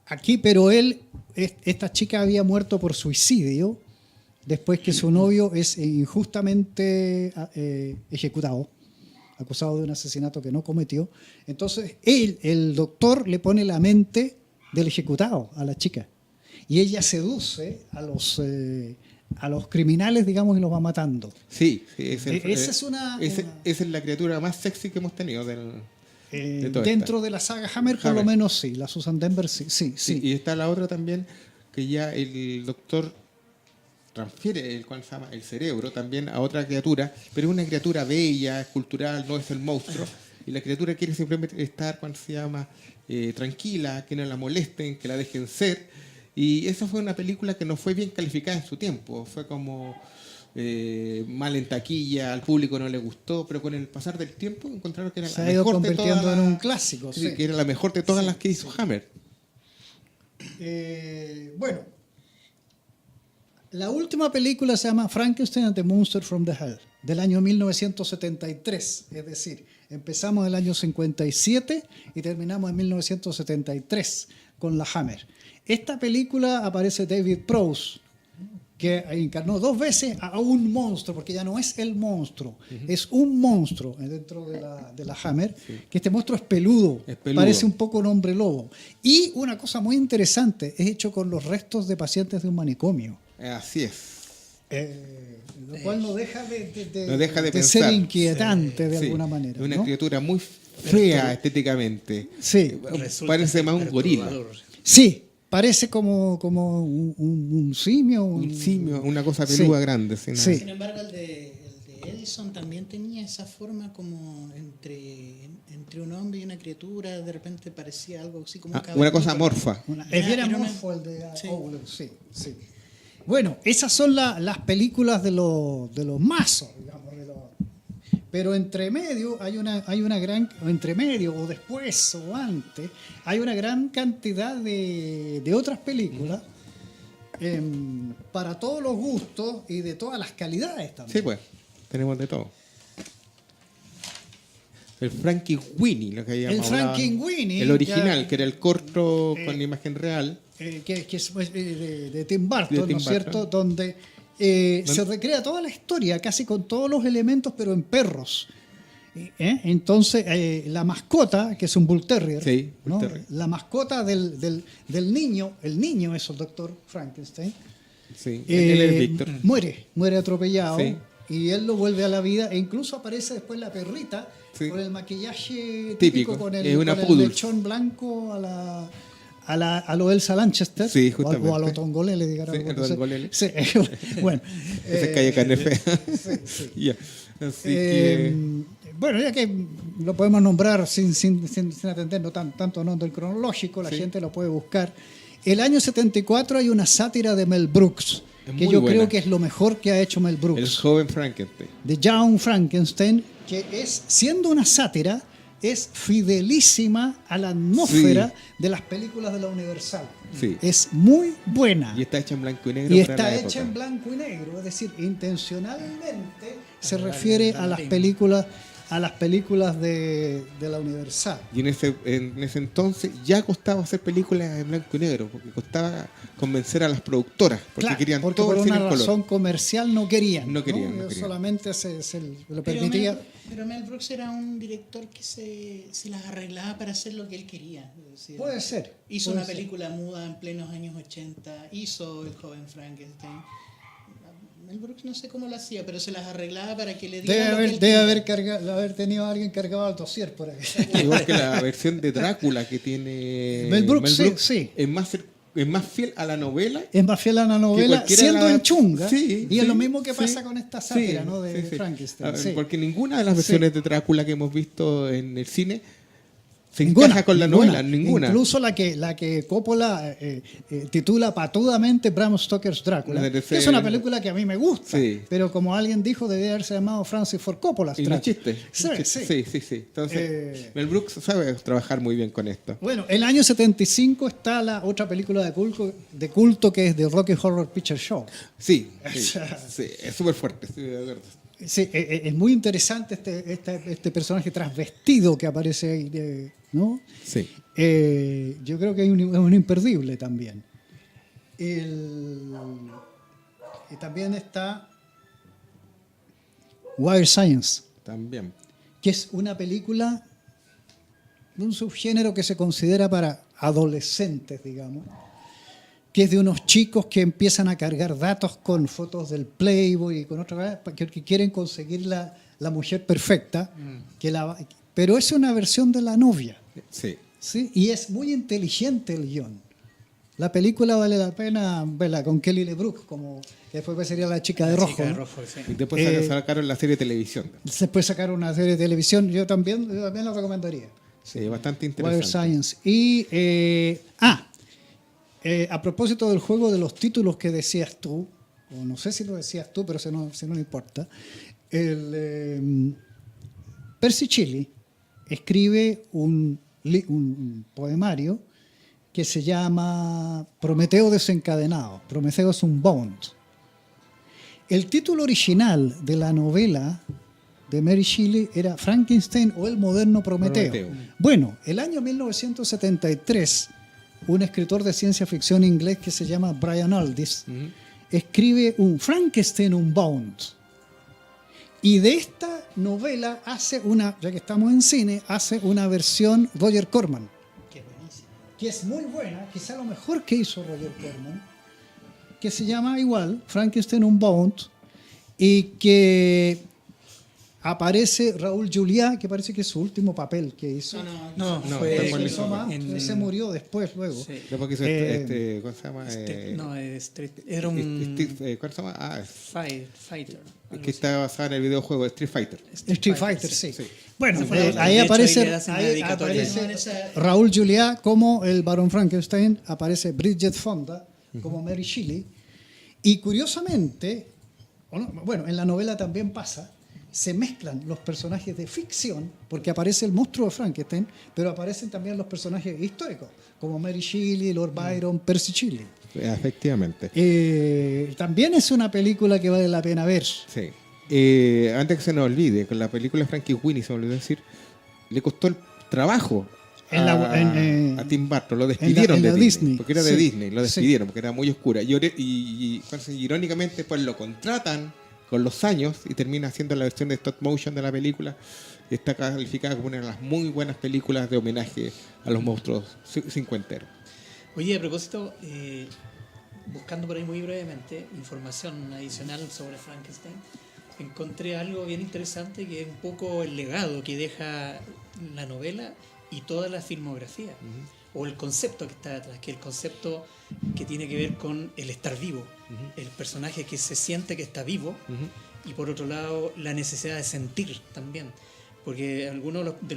aquí, pero esta chica había muerto por suicidio. después que su novio es injustamente ejecutado, acusado de un asesinato que no cometió. Entonces el doctor le pone la mente del ejecutado a la chica y ella seduce a los criminales, digamos, y los va matando. Sí, Esa es la criatura más sexy que hemos tenido de toda dentro esta. de la saga Hammer, por lo menos sí. La Susan Denver sí. Y está la otra también, que ya el doctor transfiere el cerebro también a otra criatura, pero es una criatura bella, es cultural, no es el monstruo. Y la criatura quiere simplemente estar, tranquila, que no la molesten, que la dejen ser. Y esa fue una película que no fue bien calificada en su tiempo. Fue como mal en taquilla, al público no le gustó, pero con el pasar del tiempo encontraron que era se la ha ido mejor convirtiendo en un clásico. Sí, que era la mejor de todas las que hizo Hammer. Bueno, la última película se llama Frankenstein and the Monster from the Hell, del año 1973. Es decir, empezamos en el año 57 y terminamos en 1973 con la Hammer. Esta película aparece David Prowse, que encarnó 2 veces a un monstruo, porque ya no es el monstruo, es un monstruo dentro de la Hammer, que este monstruo es peludo, parece un poco un hombre lobo. Y una cosa muy interesante, es hecho con los restos de pacientes de un manicomio. Así es. Lo cual no deja de de ser inquietante de alguna manera. Es una ¿no? criatura muy fea estéticamente. Sí. Parece más un gorila. Sí. Parece como un simio. Un simio, una cosa peluda grande. Sí. Sin embargo, el de Edison también tenía esa forma como entre un hombre y una criatura. De repente parecía algo así como una cosa amorfa. Es bien amorfo el de Owen, sí. Bueno, esas son las películas de los mazos, digamos. Pero entre medio hay una gran, entre medio o después o antes, hay una gran cantidad de otras películas para todos los gustos y de todas las calidades también. Sí, pues, tenemos de todo. El Frankenweenie, lo que habíamos hablado. El Frankenweenie. El original, que era el corto con imagen real. Que es de Tim Burton, ¿no es cierto? Donde se recrea toda la historia, casi con todos los elementos, pero en perros. Entonces, la mascota, que es un Bull Terrier, sí, ¿no? Bull Terrier. La mascota del niño, el niño es el doctor Frankenstein, Sí, él es Víctor. muere atropellado, Sí. y él lo vuelve a la vida, e incluso aparece después la perrita, sí, con el maquillaje típico, con es el una mechón blanco a lo Elsa Lanchester, sí, o a lo Tongolele, digamos. Sí, el Tongolele. Sí, bueno. Esa es calle Carne Fea. Sí. Yeah. Así que... Bueno, ya que lo podemos nombrar sin atendernos tanto no del cronológico, la gente lo puede buscar. El año 74 hay una sátira de Mel Brooks, que yo creo que es lo mejor que ha hecho Mel Brooks. El joven Frankenstein. De Young Frankenstein, que es, siendo una sátira, es fidelísima a la atmósfera de las películas de la Universal. Sí. Es muy buena. Y está hecha en blanco y negro. Y para está la hecha época. en blanco y negro, es decir, intencionalmente se refiere a las películas de la Universal. Y en ese entonces ya costaba hacer películas en blanco y negro, porque costaba convencer a las productoras, porque Claro, querían porque todo por el cine una en color. razón comercial no querían. No querían. Solamente se lo permitía. Pero Mel Brooks era un director que se las arreglaba para hacer lo que él quería. Es decir, Puede ser. Hizo puede una ser. película muda en plenos años 80, hizo El joven Frankenstein. Mel Brooks no sé cómo lo hacía, pero se las arreglaba para que le diera lo que él quería. Debe haber tenido a alguien cargado al dossier por ahí. Igual que la versión de Drácula que tiene Mel Brooks, sí. Es más fiel a la novela. Es más fiel a la novela, cualquiera siendo de las- en chunga. Sí, y es sí, lo mismo que sí, pasa con esta sátira, sí, ¿no? De sí. Frankenstein. A ver, Sí. porque ninguna de las versiones de Drácula que hemos visto en el cine se Ninguna, encaja con la novela, ninguna. Incluso la que Coppola titula patudamente Bram Stoker's Drácula, Debe que ser- es una película que a mí me gusta, Sí. pero como alguien dijo, debía haberse llamado Francis Ford Coppola's Y no Drácula. es chiste. Sí, Sí, sí. sí. Entonces, Mel Brooks sabe trabajar muy bien con esto. Bueno, el año 75 está la otra película de culto que es The Rocky Horror Picture Show. Sí, es súper fuerte, estoy de acuerdo. Sí, es muy interesante este personaje transvestido que aparece ahí, ¿no? Sí. Yo creo que es un imperdible también. Y también está Wild Science, También. que es una película de un subgénero que se considera para adolescentes, digamos, que es de unos chicos que empiezan a cargar datos con fotos del Playboy y con otras cosas, que quieren conseguir la mujer perfecta, pero es una versión de la novia. Sí. ¿Sí? Y es muy inteligente el guión. La película vale la pena verla con Kelly LeBrook, como que después sería la chica de La rojo. chica de ¿no? rojo, sí. Y después sacaron la serie de televisión. Después sacaron una serie de televisión, yo también la recomendaría. Sí, bastante Wild interesante. Science. Y, a propósito del juego de los títulos que decías tú, o no sé si lo decías tú, pero si no importa, Percy Shelley escribe un poemario que se llama Prometeo desencadenado, Prometheus Unbound. El título original de la novela de Mary Shelley era Frankenstein o el moderno Prometeo. Bueno, el año 1973, un escritor de ciencia ficción inglés que se llama Brian Aldiss escribe un Frankenstein Unbound. Y de esta novela hace ya que estamos en cine, hace una versión Roger Corman. Que es muy buena, quizá lo mejor que hizo Roger Corman, que se llama igual Frankenstein Unbound, y que aparece Raúl Juliá, que parece que es su último papel que hizo. No, fue fue hizo más, se murió después, luego. Sí. Después que hizo ¿cómo se llama? Era un ¿Cómo se llama? fighter. Que está basado en el videojuego Street Fighter. Street Fighter, sí. Bueno, Esa fue la- ahí de hecho, aparece, ahí le hacen una dedicatoria. Raúl Juliá como el Barón Frankenstein, aparece Bridget Fonda como Mary Shelley, y curiosamente, bueno, en la novela también pasa, se mezclan los personajes de ficción, porque aparece el monstruo de Frankenstein, pero aparecen también los personajes históricos, como Mary Shelley, Lord Byron, Percy Shelley. Efectivamente. También es una película que vale la pena ver. Sí. Antes que se nos olvide, con la película Frankie Winnie, se me olvidó decir, le costó el trabajo a Tim Burton. Lo despidieron en la de Disney, porque era de sí, Disney. Lo sí. despidieron porque era muy oscura. Y irónicamente, pues lo contratan con los años y termina haciendo la versión de stop motion de la película. Y está calificada como una de las muy buenas películas de homenaje a los monstruos cincuenteros. Oye, a propósito, buscando por ahí muy brevemente información adicional sobre Frankenstein, encontré algo bien interesante que es un poco el legado que deja la novela y toda la filmografía, o el concepto que está detrás, que el concepto que tiene que ver con el estar vivo, el personaje que se siente que está vivo, y por otro lado la necesidad de sentir también, porque algunos de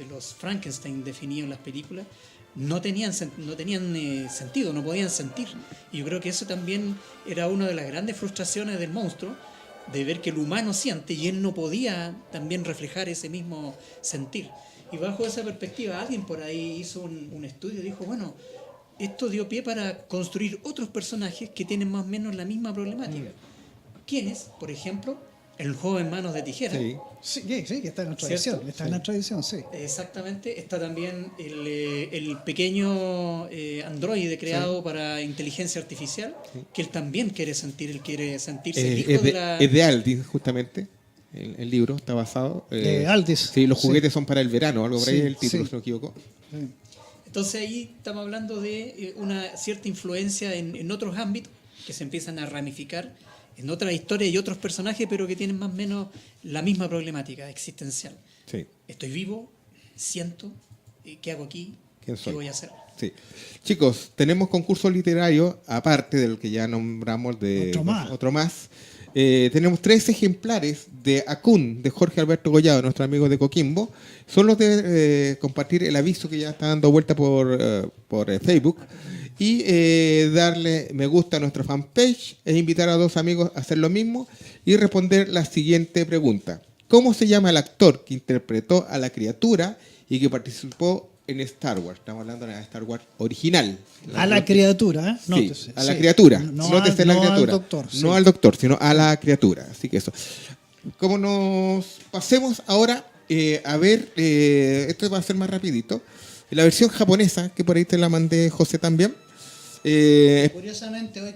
los Frankenstein definidos en las películas no tenían sentido, no podían sentir. Y yo creo que eso también era una de las grandes frustraciones del monstruo, de ver que el humano siente y él no podía también reflejar ese mismo sentir. Y bajo esa perspectiva alguien por ahí hizo un estudio y dijo, bueno, esto dio pie para construir otros personajes que tienen más o menos la misma problemática. ¿Quiénes? Por ejemplo, el joven Manos de Tijera. Sí. Sí, que está en la tradición. ¿Cierto? Está en la tradición, sí. Exactamente. Está también el pequeño androide creado para inteligencia artificial, que él también quiere sentir, él quiere sentirse el hijo de la... Es de Aldis, justamente. El libro está basado. Aldis. Sí, los juguetes son para el verano, algo por ahí Sí, es el título, sí. si no me equivoco. Entonces ahí estamos hablando de una cierta influencia en otros ámbitos que se empiezan a ramificar en otras historias y otros personajes, pero que tienen más o menos la misma problemática existencial. Sí. Estoy vivo, siento, ¿qué hago aquí? ¿Quién soy? ¿Qué voy a hacer? Sí. Chicos, tenemos concurso literario, aparte del que ya nombramos de otro más. Tenemos 3 ejemplares de Acún, de Jorge Alberto Collado, nuestro amigo de Coquimbo. Solo de compartir el aviso que ya está dando vuelta por Facebook y darle me gusta a nuestra fanpage e invitar a 2 amigos a hacer lo mismo y responder la siguiente pregunta. ¿Cómo se llama el actor que interpretó a la criatura y que participó en Star Wars? Estamos hablando de la Star Wars original. A la criatura, Sí, nótese. a la criatura. No, Nótese la criatura. al doctor. No al doctor, sino a la criatura. Así que eso. Como nos pasemos ahora a ver, esto va a ser más rapidito. La versión japonesa, que por ahí te la mandé, José, también. Curiosamente hoy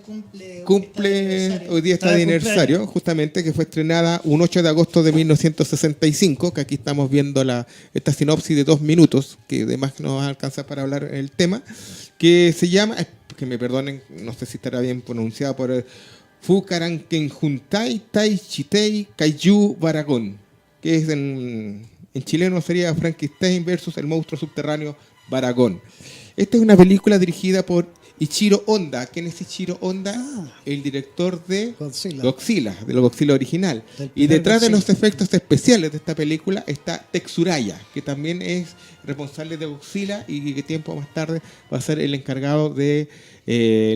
cumple Hoy día está de aniversario, justamente, que fue estrenada un 8 de agosto de 1965, que aquí estamos viendo esta sinopsis de 2 minutos, que además no alcanza para hablar el tema, que se llama, que me perdonen, no sé si estará bien pronunciado, por Fukarankenjuntai Tai Chitei Kaiju Baragón, que es en chileno sería Frankenstein versus el monstruo subterráneo Baragón. Esta es una película dirigida por Ichiro Honda. ¿Quién es Ichiro Honda? El director de Godzilla, de lo Godzilla original. Y detrás de los efectos especiales de esta película está Tetsuraya, que también es responsable de Godzilla y que tiempo más tarde va a ser el encargado de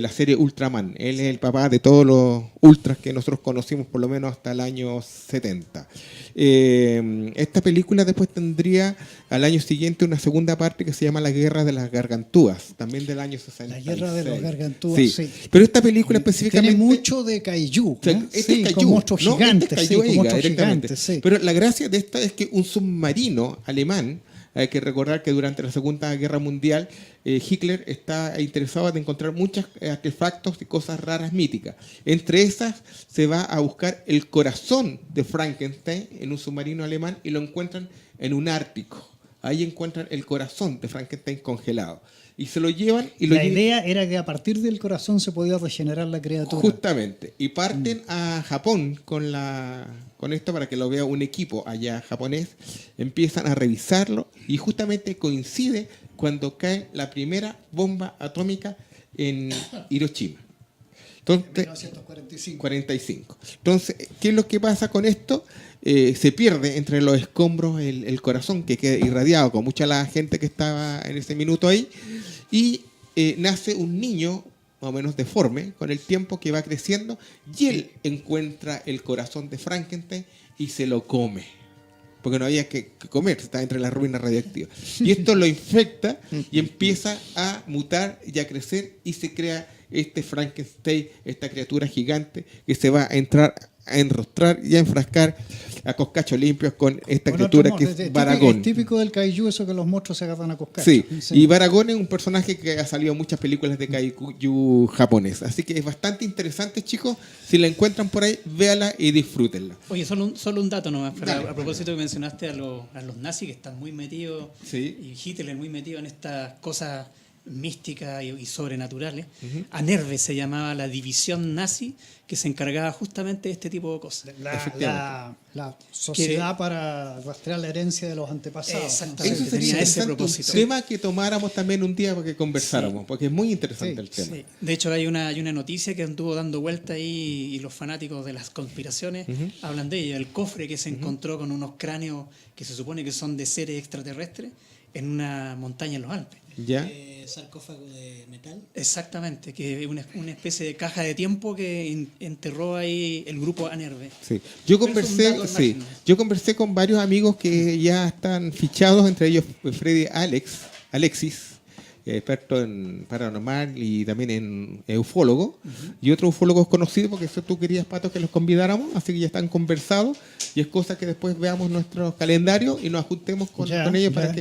la serie Ultraman. Él es el papá de todos los ultras que nosotros conocimos por lo menos hasta el año 70. Esta película después tendría al año siguiente una segunda parte que se llama La Guerra de las Gargantúas, también del año 66. La Guerra de las Gargantúas, sí. Pero esta película específicamente... Tiene mucho de kaiju. Este kaiju, con monstruos gigantes. Este kaiju con monstruos gigantes, sí. Pero la gracia de esta es que un submarino alemán, hay que recordar que durante la Segunda Guerra Mundial Hitler está interesado en encontrar muchos artefactos y cosas raras míticas. Entre esas se va a buscar el corazón de Frankenstein en un submarino alemán y lo encuentran en un Ártico. Ahí encuentran el corazón de Frankenstein congelado. Y se lo llevan y la idea era que a partir del corazón se podía regenerar la criatura. Justamente. Y parten a Japón con esto para que lo vea un equipo allá japonés. Empiezan a revisarlo y justamente coincide cuando cae la primera bomba atómica en Hiroshima. Entonces, 1945. Entonces, ¿qué es lo que pasa con esto? Se pierde entre los escombros el corazón, que queda irradiado con mucha la gente que estaba en ese minuto ahí, y nace un niño más o menos deforme con el tiempo, que va creciendo, y él encuentra el corazón de Frankenstein y se lo come, porque no había que comer, está entre las ruinas radioactivas. Y esto lo infecta y empieza a mutar y a crecer, y se crea este Frankenstein, esta criatura gigante que se va a entrar a enrostrar y a enfrascar a coscachos limpios con esta criatura que es Baragón. Es típico del kaiju eso, que los monstruos se agarran a coscachos. Sí, y Baragón es un personaje que ha salido en muchas películas de kaiju japonés. Así que es bastante interesante, chicos. Si la encuentran por ahí, véala y disfrútenla. Oye, solo un dato nomás, a propósito que mencionaste a los nazis, que están muy metidos, y Hitler muy metido en estas cosas místicas y sobrenaturales. ANERVE se llamaba la división nazi que se encargaba justamente de este tipo de cosas. La sociedad para rastrear la herencia de los antepasados. Exactamente, tenía ese propósito. Un tema que tomáramos también un día para que conversáramos, porque es muy interesante el tema. Sí. De hecho, hay una noticia que anduvo dando vuelta ahí, y los fanáticos de las conspiraciones hablan de ella, el cofre que se encontró con unos cráneos que se supone que son de seres extraterrestres en una montaña en los Alpes. ¿Ya? Sarcófago de metal. Exactamente, que es una especie de caja de tiempo que enterró ahí el grupo ANERVE. Sí. Yo conversé con varios amigos que ya están fichados, entre ellos Freddy Alexis, experto en paranormal y también en ufólogo, y otro ufólogo conocido, porque eso tú querías, Pato, que los convidáramos, así que ya están conversados, y es cosa que después veamos nuestro calendario y nos ajustemos con ellos para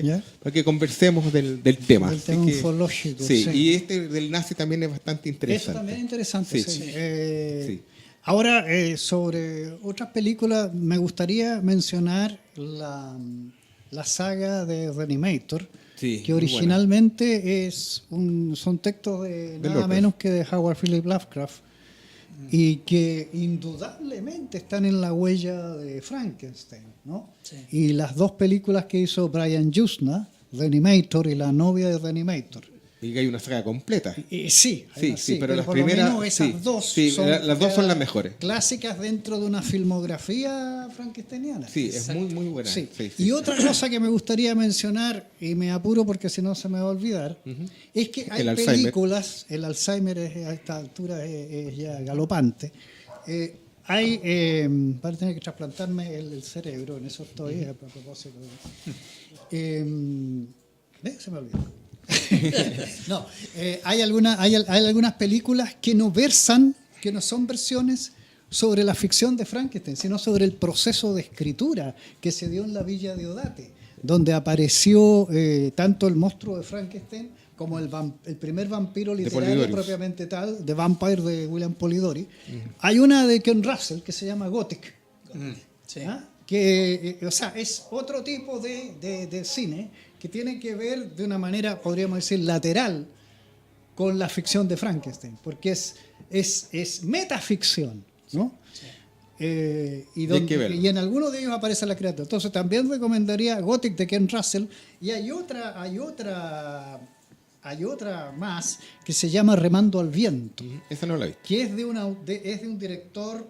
que conversemos del tema. Del tema ufológico. Sí, y este del nazi también es bastante interesante. Eso también es interesante, sí. Ahora, sobre otras películas, me gustaría mencionar la saga de Reanimator, que originalmente son textos de nada menos que de Howard Phillips Lovecraft, y que indudablemente están en la huella de Frankenstein, ¿no? Sí. Y las dos películas que hizo Brian Yuzna, Reanimator y La novia de Reanimator. Y que hay una saga completa. Sí, pero las primeras, esas dos las dos son las mejores. Clásicas dentro de una filmografía frankensteiniana. Sí, es muy, muy buena. Sí. Y otra cosa que me gustaría mencionar, y me apuro porque si no se me va a olvidar, es que hay películas, el Alzheimer a esta altura es ya galopante. Para tener que trasplantarme el cerebro, en eso estoy, a propósito. Se me olvidó. No, hay algunas películas que no son versiones sobre la ficción de Frankenstein, sino sobre el proceso de escritura que se dio en la Villa Diodati, donde apareció tanto el monstruo de Frankenstein como el primer vampiro De literario Polidori. propiamente tal, The Vampire de William Polidori. Hay una de Ken Russell que se llama Gothic, Sí. ¿ah? Que o sea, es otro tipo de cine que tiene que ver de una manera, podríamos decir, lateral con la ficción de Frankenstein, porque es metaficción, ¿no? Y, hay que verlo. y en alguno de ellos aparece la criatura. Entonces también recomendaría Gothic de Ken Russell, y hay otra más que se llama Remando al Viento, Esa no la he visto. que es de un director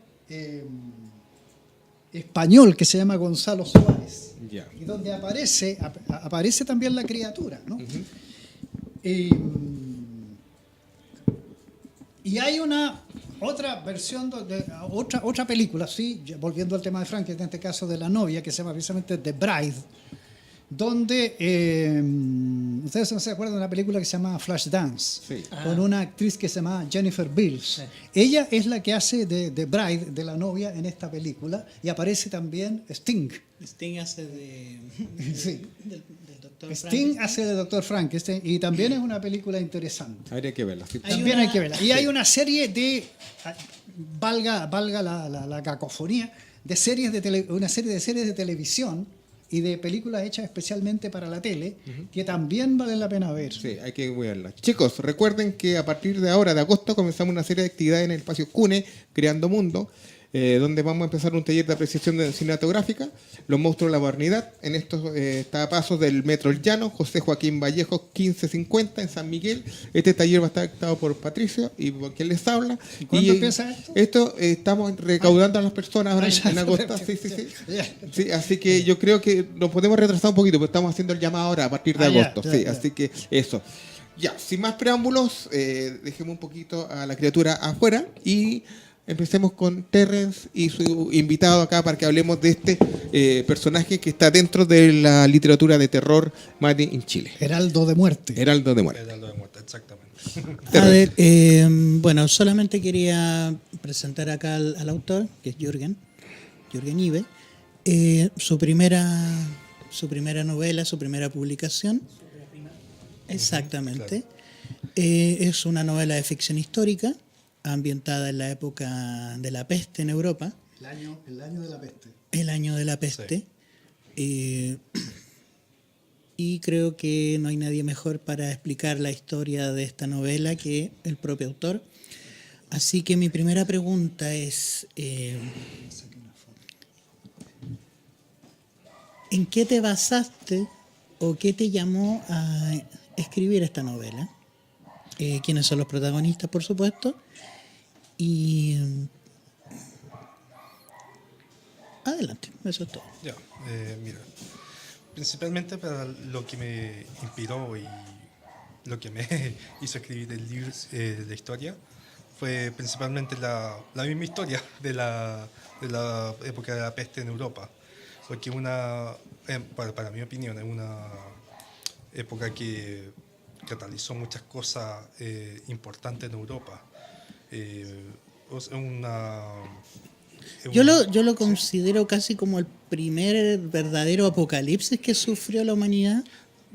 español que se llama Gonzalo Suárez, Ya. y donde aparece también la criatura, ¿no? Y hay otra versión, otra película, sí, volviendo al tema de Frankenstein, en este caso de la novia, que se llama precisamente The Bride, donde ustedes no se acuerdan de una película que se llama Flashdance, Sí. con una actriz que se llama Jennifer Beals. Ella es la que hace de Bride, de la novia, en esta película, y aparece también Sting. Sting hace de, Sí. del doctor Sting hace de Dr. Frankenstein, y también es una película interesante. Habría que verla. Sí. Hay También una- hay que verla. Y hay una serie valga la cacofonía, una serie de series de televisión y de películas hechas especialmente para la tele, que también valen la pena ver. Sí, hay que verla. Chicos, recuerden que a partir de ahora, de agosto, comenzamos una serie de actividades en el espacio CUNE, Creando Mundo, donde vamos a empezar un taller de apreciación cinematográfica, Los monstruos de la modernidad, en estos pasos del Metro El Llano, José Joaquín Vallejo 1550 en San Miguel. Este taller va a estar dictado por Patricio y por quien les habla. ¿Y cuándo empieza esto? Esto estamos recaudando a las personas ahora ya. en agosto. Sí. Ya. Sí, así que yo creo que nos podemos retrasar un poquito, pero estamos haciendo el llamado ahora a partir de agosto. Ya, Sí, ya. así que eso. Ya, sin más preámbulos, dejemos un poquito a la criatura afuera y empecemos con Terrence y su invitado acá para que hablemos de este personaje que está dentro de la literatura de terror Made in Chile. Heraldo de muerte. Heraldo de Muerte. Heraldo de muerte, exactamente. A ver, bueno, solamente quería presentar acá al autor, que es Jürgen Ibe, su primera novela, su primera publicación. Exactamente. Es una novela de ficción histórica, ambientada en la época de la peste en Europa. El año de la peste. El año de la peste. Y creo que no hay nadie mejor para explicar la historia de esta novela que el propio autor. Así que mi primera pregunta es, ¿en qué te basaste o qué te llamó a escribir esta novela? ¿Quiénes son los protagonistas, por supuesto? Y adelante, eso es todo. Ya, mira, principalmente para lo que me inspiró y lo que me hizo escribir el libro, la historia, fue principalmente la misma historia de la época de la peste en Europa. Porque para mi opinión, es una época que catalizó muchas cosas importantes en Europa. Yo lo considero casi como el primer verdadero apocalipsis que sufrió la humanidad.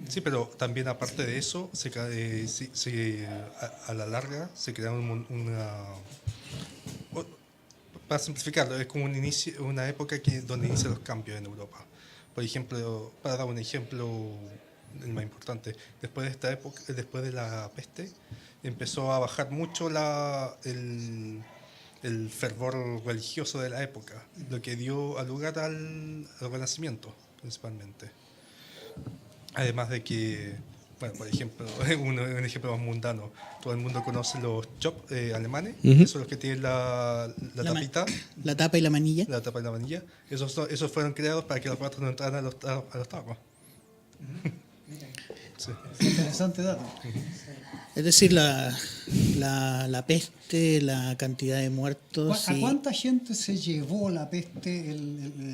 Sí, pero también aparte de eso, a la larga se crearon para simplificarlo, es como una época donde inician los cambios en Europa. Por ejemplo, para dar un ejemplo, el más importante, después de esta época, después de la peste, empezó a bajar mucho el fervor religioso de la época, lo que dio lugar al Renacimiento, principalmente. Además de que, bueno, por ejemplo, un ejemplo más mundano, todo el mundo conoce los chops alemanes, que son los que tienen la tapita, La tapa y la manilla. la tapa y la manilla. Esos fueron creados para que los ratos no entraran a los tacos. Sí. Interesante dato. Es decir, la peste, la cantidad de muertos. ¿A cuánta gente se llevó la peste?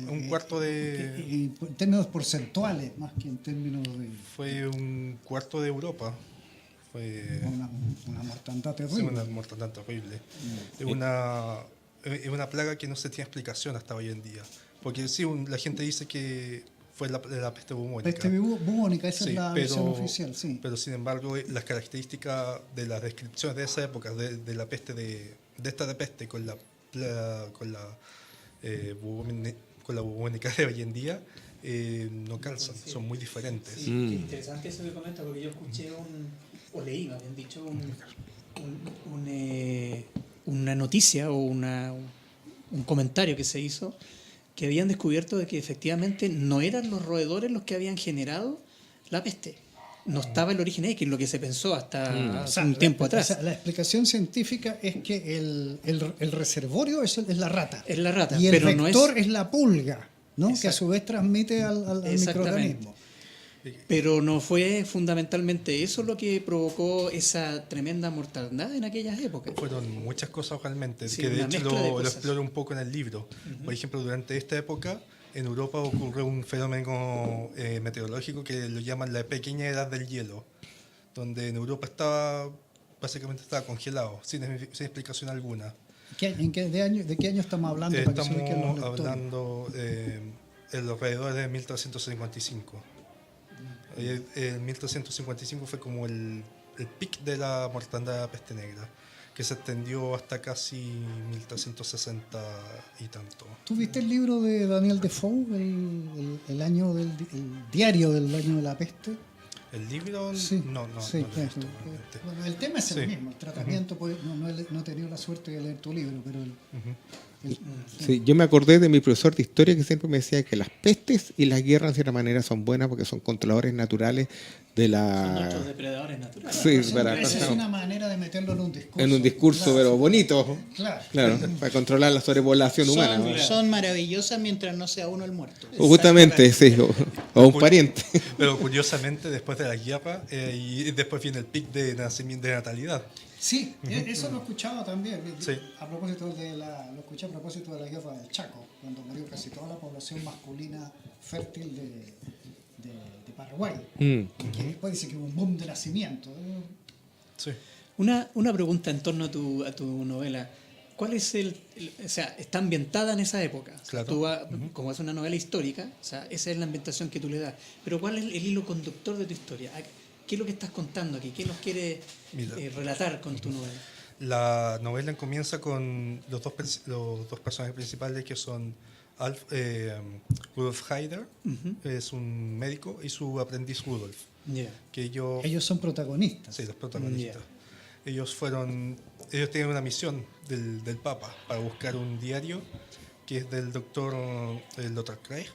Un cuarto de... En términos porcentuales, más que en términos de Fue un cuarto de Europa. Fue una mortandad sí, terrible. una mortandad terrible. Es una plaga que no se tiene explicación hasta hoy en día. Porque sí, la gente dice que fue la peste bubónica. Peste bubónica, esa Sí, es la versión oficial, sí. Pero sin embargo, las características de las descripciones de esa época, de la peste de esta peste con la bubónica de hoy en día, no calzan, son muy diferentes. Sí, qué interesante eso que comenta, porque yo escuché o leí, más bien dicho, una noticia o un comentario que se hizo, que habían descubierto de que efectivamente no eran los roedores los que habían generado la peste. No estaba el origen X, lo que se pensó hasta hace un tiempo atrás. La explicación científica es que el reservorio es la rata. Es la rata, y el pero vector no es... es la pulga, ¿no? Exacto. Que a su vez transmite al microorganismo. Pero no fue fundamentalmente eso lo que provocó esa tremenda mortandad en aquellas épocas. Fueron muchas cosas realmente, Sí, que de una hecho mezcla de lo cosas. exploro un poco en el libro. Por ejemplo, durante esta época en Europa ocurrió un fenómeno meteorológico que lo llaman la pequeña edad del hielo, donde en Europa básicamente estaba congelado, sin explicación alguna. ¿De qué año estamos hablando? Para que se ubiquen los Estamos lectores? hablando alrededor de 1355. En 1355 fue como el pic de la mortandad de la peste negra, que se extendió hasta casi 1360 y tanto. ¿Tú viste el libro de Daniel Defoe, el diario del año de la peste? ¿El libro? Sí, No sí, lo he visto, realmente. bueno, el tema es el Sí. mismo, el tratamiento, pues, no he tenido la suerte de leer tu libro, pero Sí, yo me acordé de mi profesor de historia que siempre me decía que las pestes y las guerras de cierta manera son buenas porque son controladores naturales de Son la... nuestros depredadores naturales. Sí, esa es una manera de meterlo en un discurso. en un discurso, Claro. pero bonito. Claro. Claro, para controlar la sobrepoblación humana. ¿no? Son maravillosas mientras no sea uno el muerto. O justamente, sí, o un pariente. Pero curiosamente, después de la guerra, y después viene el pic de nacimiento de natalidad. Sí, eso lo he escuchado también. Sí. Lo escuché a propósito de la guerra del Chaco, cuando murió casi toda la población masculina fértil de Paraguay. Que después dice que hubo un boom de nacimiento. Sí. Una pregunta en torno a tu novela. ¿Cuál es o sea, está ambientada en esa época? O sea, Claro. como es una novela histórica, o sea, esa es la ambientación que tú le das. Pero ¿cuál es el hilo conductor de tu historia? ¿Qué es lo que estás contando aquí? ¿Qué nos quieres relatar con tu novela? La novela comienza con los dos personajes principales, que son Rudolf Heider, es un médico, y su aprendiz Rudolf. Yeah. Que Ellos son protagonistas. Sí, los protagonistas. Ellos tienen una misión del Papa para buscar un diario que es del doctor Craig,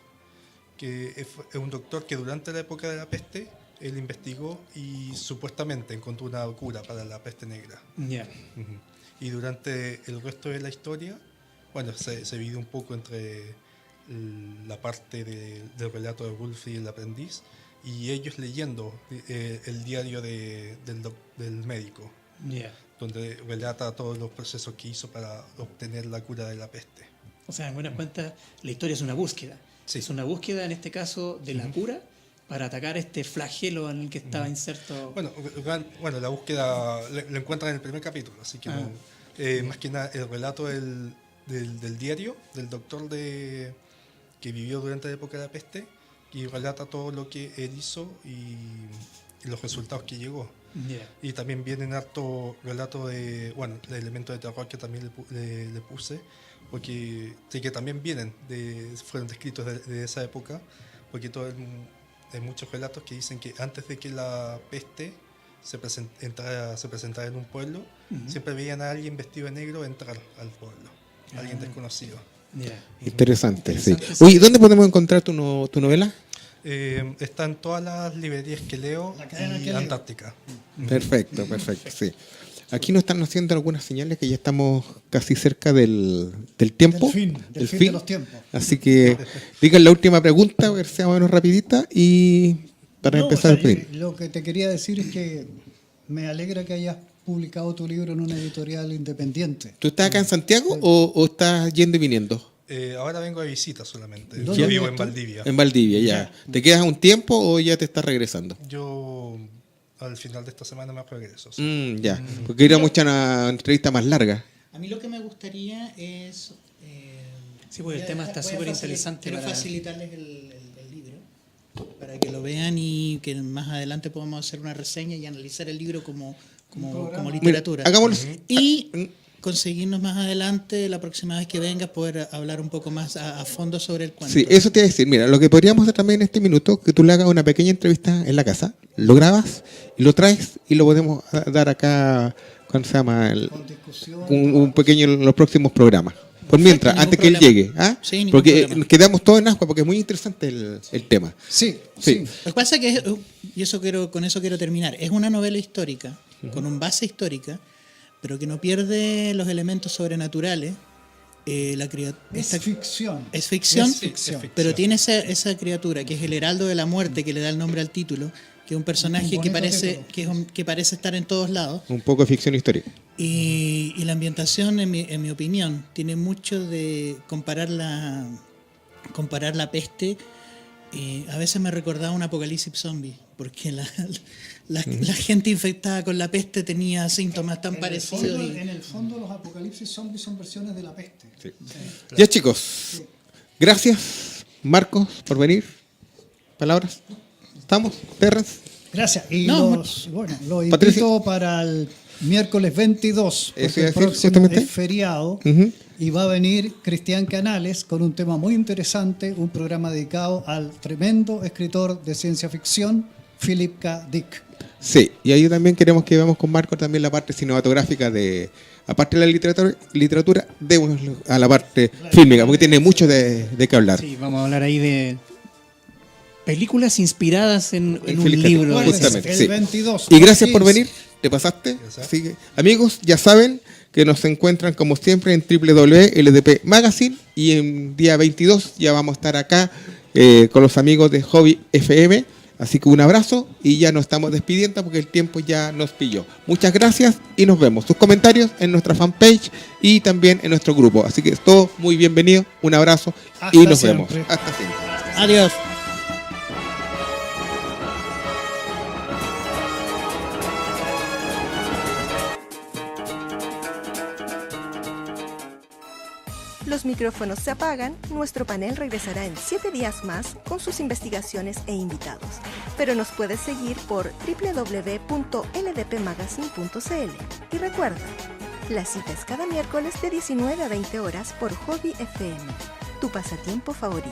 que es un doctor que durante la época de la peste él investigó y supuestamente encontró una cura para la peste negra. Yeah. Y durante el resto de la historia, bueno, se divide un poco entre la parte del relato de Wolf y el aprendiz, y ellos leyendo el diario del médico, Yeah. donde relata todos los procesos que hizo para obtener la cura de la peste. O sea, en buenas cuentas, la historia es una búsqueda. Sí. Es una búsqueda, en este caso, de la cura para atacar este flagelo en el que estaba inserto. Bueno, la búsqueda lo encuentran en el primer capítulo, así que más que nada el relato del diario del doctor que vivió durante la época de la peste, y relata todo lo que él hizo y los resultados que llegó. Yeah. Y también vienen harto relato de elementos de terror que también le puse, porque sí que también fueron descritos de esa época, porque hay muchos relatos que dicen que antes de que la peste se presentara en un pueblo, siempre veían a alguien vestido de negro entrar al pueblo, alguien desconocido. Yeah. Interesante, sí. Interesante, sí. Oye, ¿dónde podemos encontrar tu novela? Está en todas las librerías que leo La cadena y que leo. Antártica. Perfecto, sí. Aquí nos están haciendo algunas señales que ya estamos casi cerca del tiempo. Del fin de los tiempos. Así que digan la última pregunta, a ver si sea más o menos rapidita, y para empezar a pedir. Lo que te quería decir es que me alegra que hayas publicado tu libro en una editorial independiente. ¿Tú estás acá en Santiago o estás yendo y viniendo? Ahora vengo de visita solamente. ¿Dónde Yo vivo vives en tú? Valdivia. En Valdivia, ya. ¿Te quedas un tiempo o ya te estás regresando? Yo al final de esta semana me regreso. Sí. Ya, porque era una entrevista más larga. A mí lo que me gustaría es... Sí, porque el tema está súper interesante Quiero para- facilitarles el libro. para que lo vean y que más adelante podamos hacer una reseña y analizar el libro como literatura. Mira, hagámoslo. Y conseguirnos más adelante, la próxima vez que vengas, poder hablar un poco más a fondo sobre el cuento. Sí, eso te iba a decir. Mira, lo que podríamos hacer también en este minuto, que tú le hagas una pequeña entrevista en la casa, lo grabas y lo traes y lo podemos dar acá, ¿cuándo se llama? Con discusión. Un pequeño en los próximos programas. Por mientras, ningún antes que él problema. llegue. ¿Ah? Sí, ningún porque problema. quedamos todos en ascuas porque es muy interesante el tema. Sí, Sí. sí. Lo que pasa es que, y eso con eso quiero terminar, es una novela histórica, con un base histórica, pero que no pierde los elementos sobrenaturales. Es ficción. Es ficción, Es ficción. pero tiene esa criatura que es el heraldo de la muerte, que le da el nombre al título, que es un personaje Un que bonito parece, título. que parece estar en todos lados. Un poco de ficción histórica. Y la ambientación, en mi opinión, tiene mucho de comparar la peste. A veces me recordaba un apocalipsis zombie, porque la gente infectada con la peste tenía síntomas tan parecidos. En el fondo, los apocalipsis zombies son versiones de la peste. Sí. Ya, chicos. Gracias, Marcos, por venir. ¿Palabras? ¿Estamos? ¿Terrence? Gracias. Y No, los invito Patricia. para el miércoles 22, porque Eso iba a el decir, próximo justamente. es feriado, Ujú. y va a venir Cristian Canales con un tema muy interesante, un programa dedicado al tremendo escritor de ciencia ficción, Philip K. Dick. Sí, y ahí también queremos que veamos con Marcos también la parte cinematográfica de... Aparte de la literatura, demos a la parte fílmica, porque tiene mucho de qué hablar. Sí, vamos a hablar ahí de películas inspiradas en un Philip K. Dick, libro. justamente. El sí. 22. Y gracias por 15. venir, te pasaste. Así que, amigos, ya saben que nos encuentran como siempre en www.ldp Magazine y en día 22 ya vamos a estar acá con los amigos de Hobby FM. Así que un abrazo y ya nos estamos despidiendo porque el tiempo ya nos pilló. Muchas gracias y nos vemos. Sus comentarios en nuestra fanpage y también en nuestro grupo. Así que es todo muy bienvenido. Un abrazo y Hasta nos siempre. vemos. Hasta siempre. Adiós. Los micrófonos se apagan, nuestro panel regresará en 7 días más con sus investigaciones e invitados. Pero nos puedes seguir por www.ldpmagazine.cl. Y recuerda, la cita es cada miércoles de 19 a 20 horas por Hobby FM, tu pasatiempo favorito.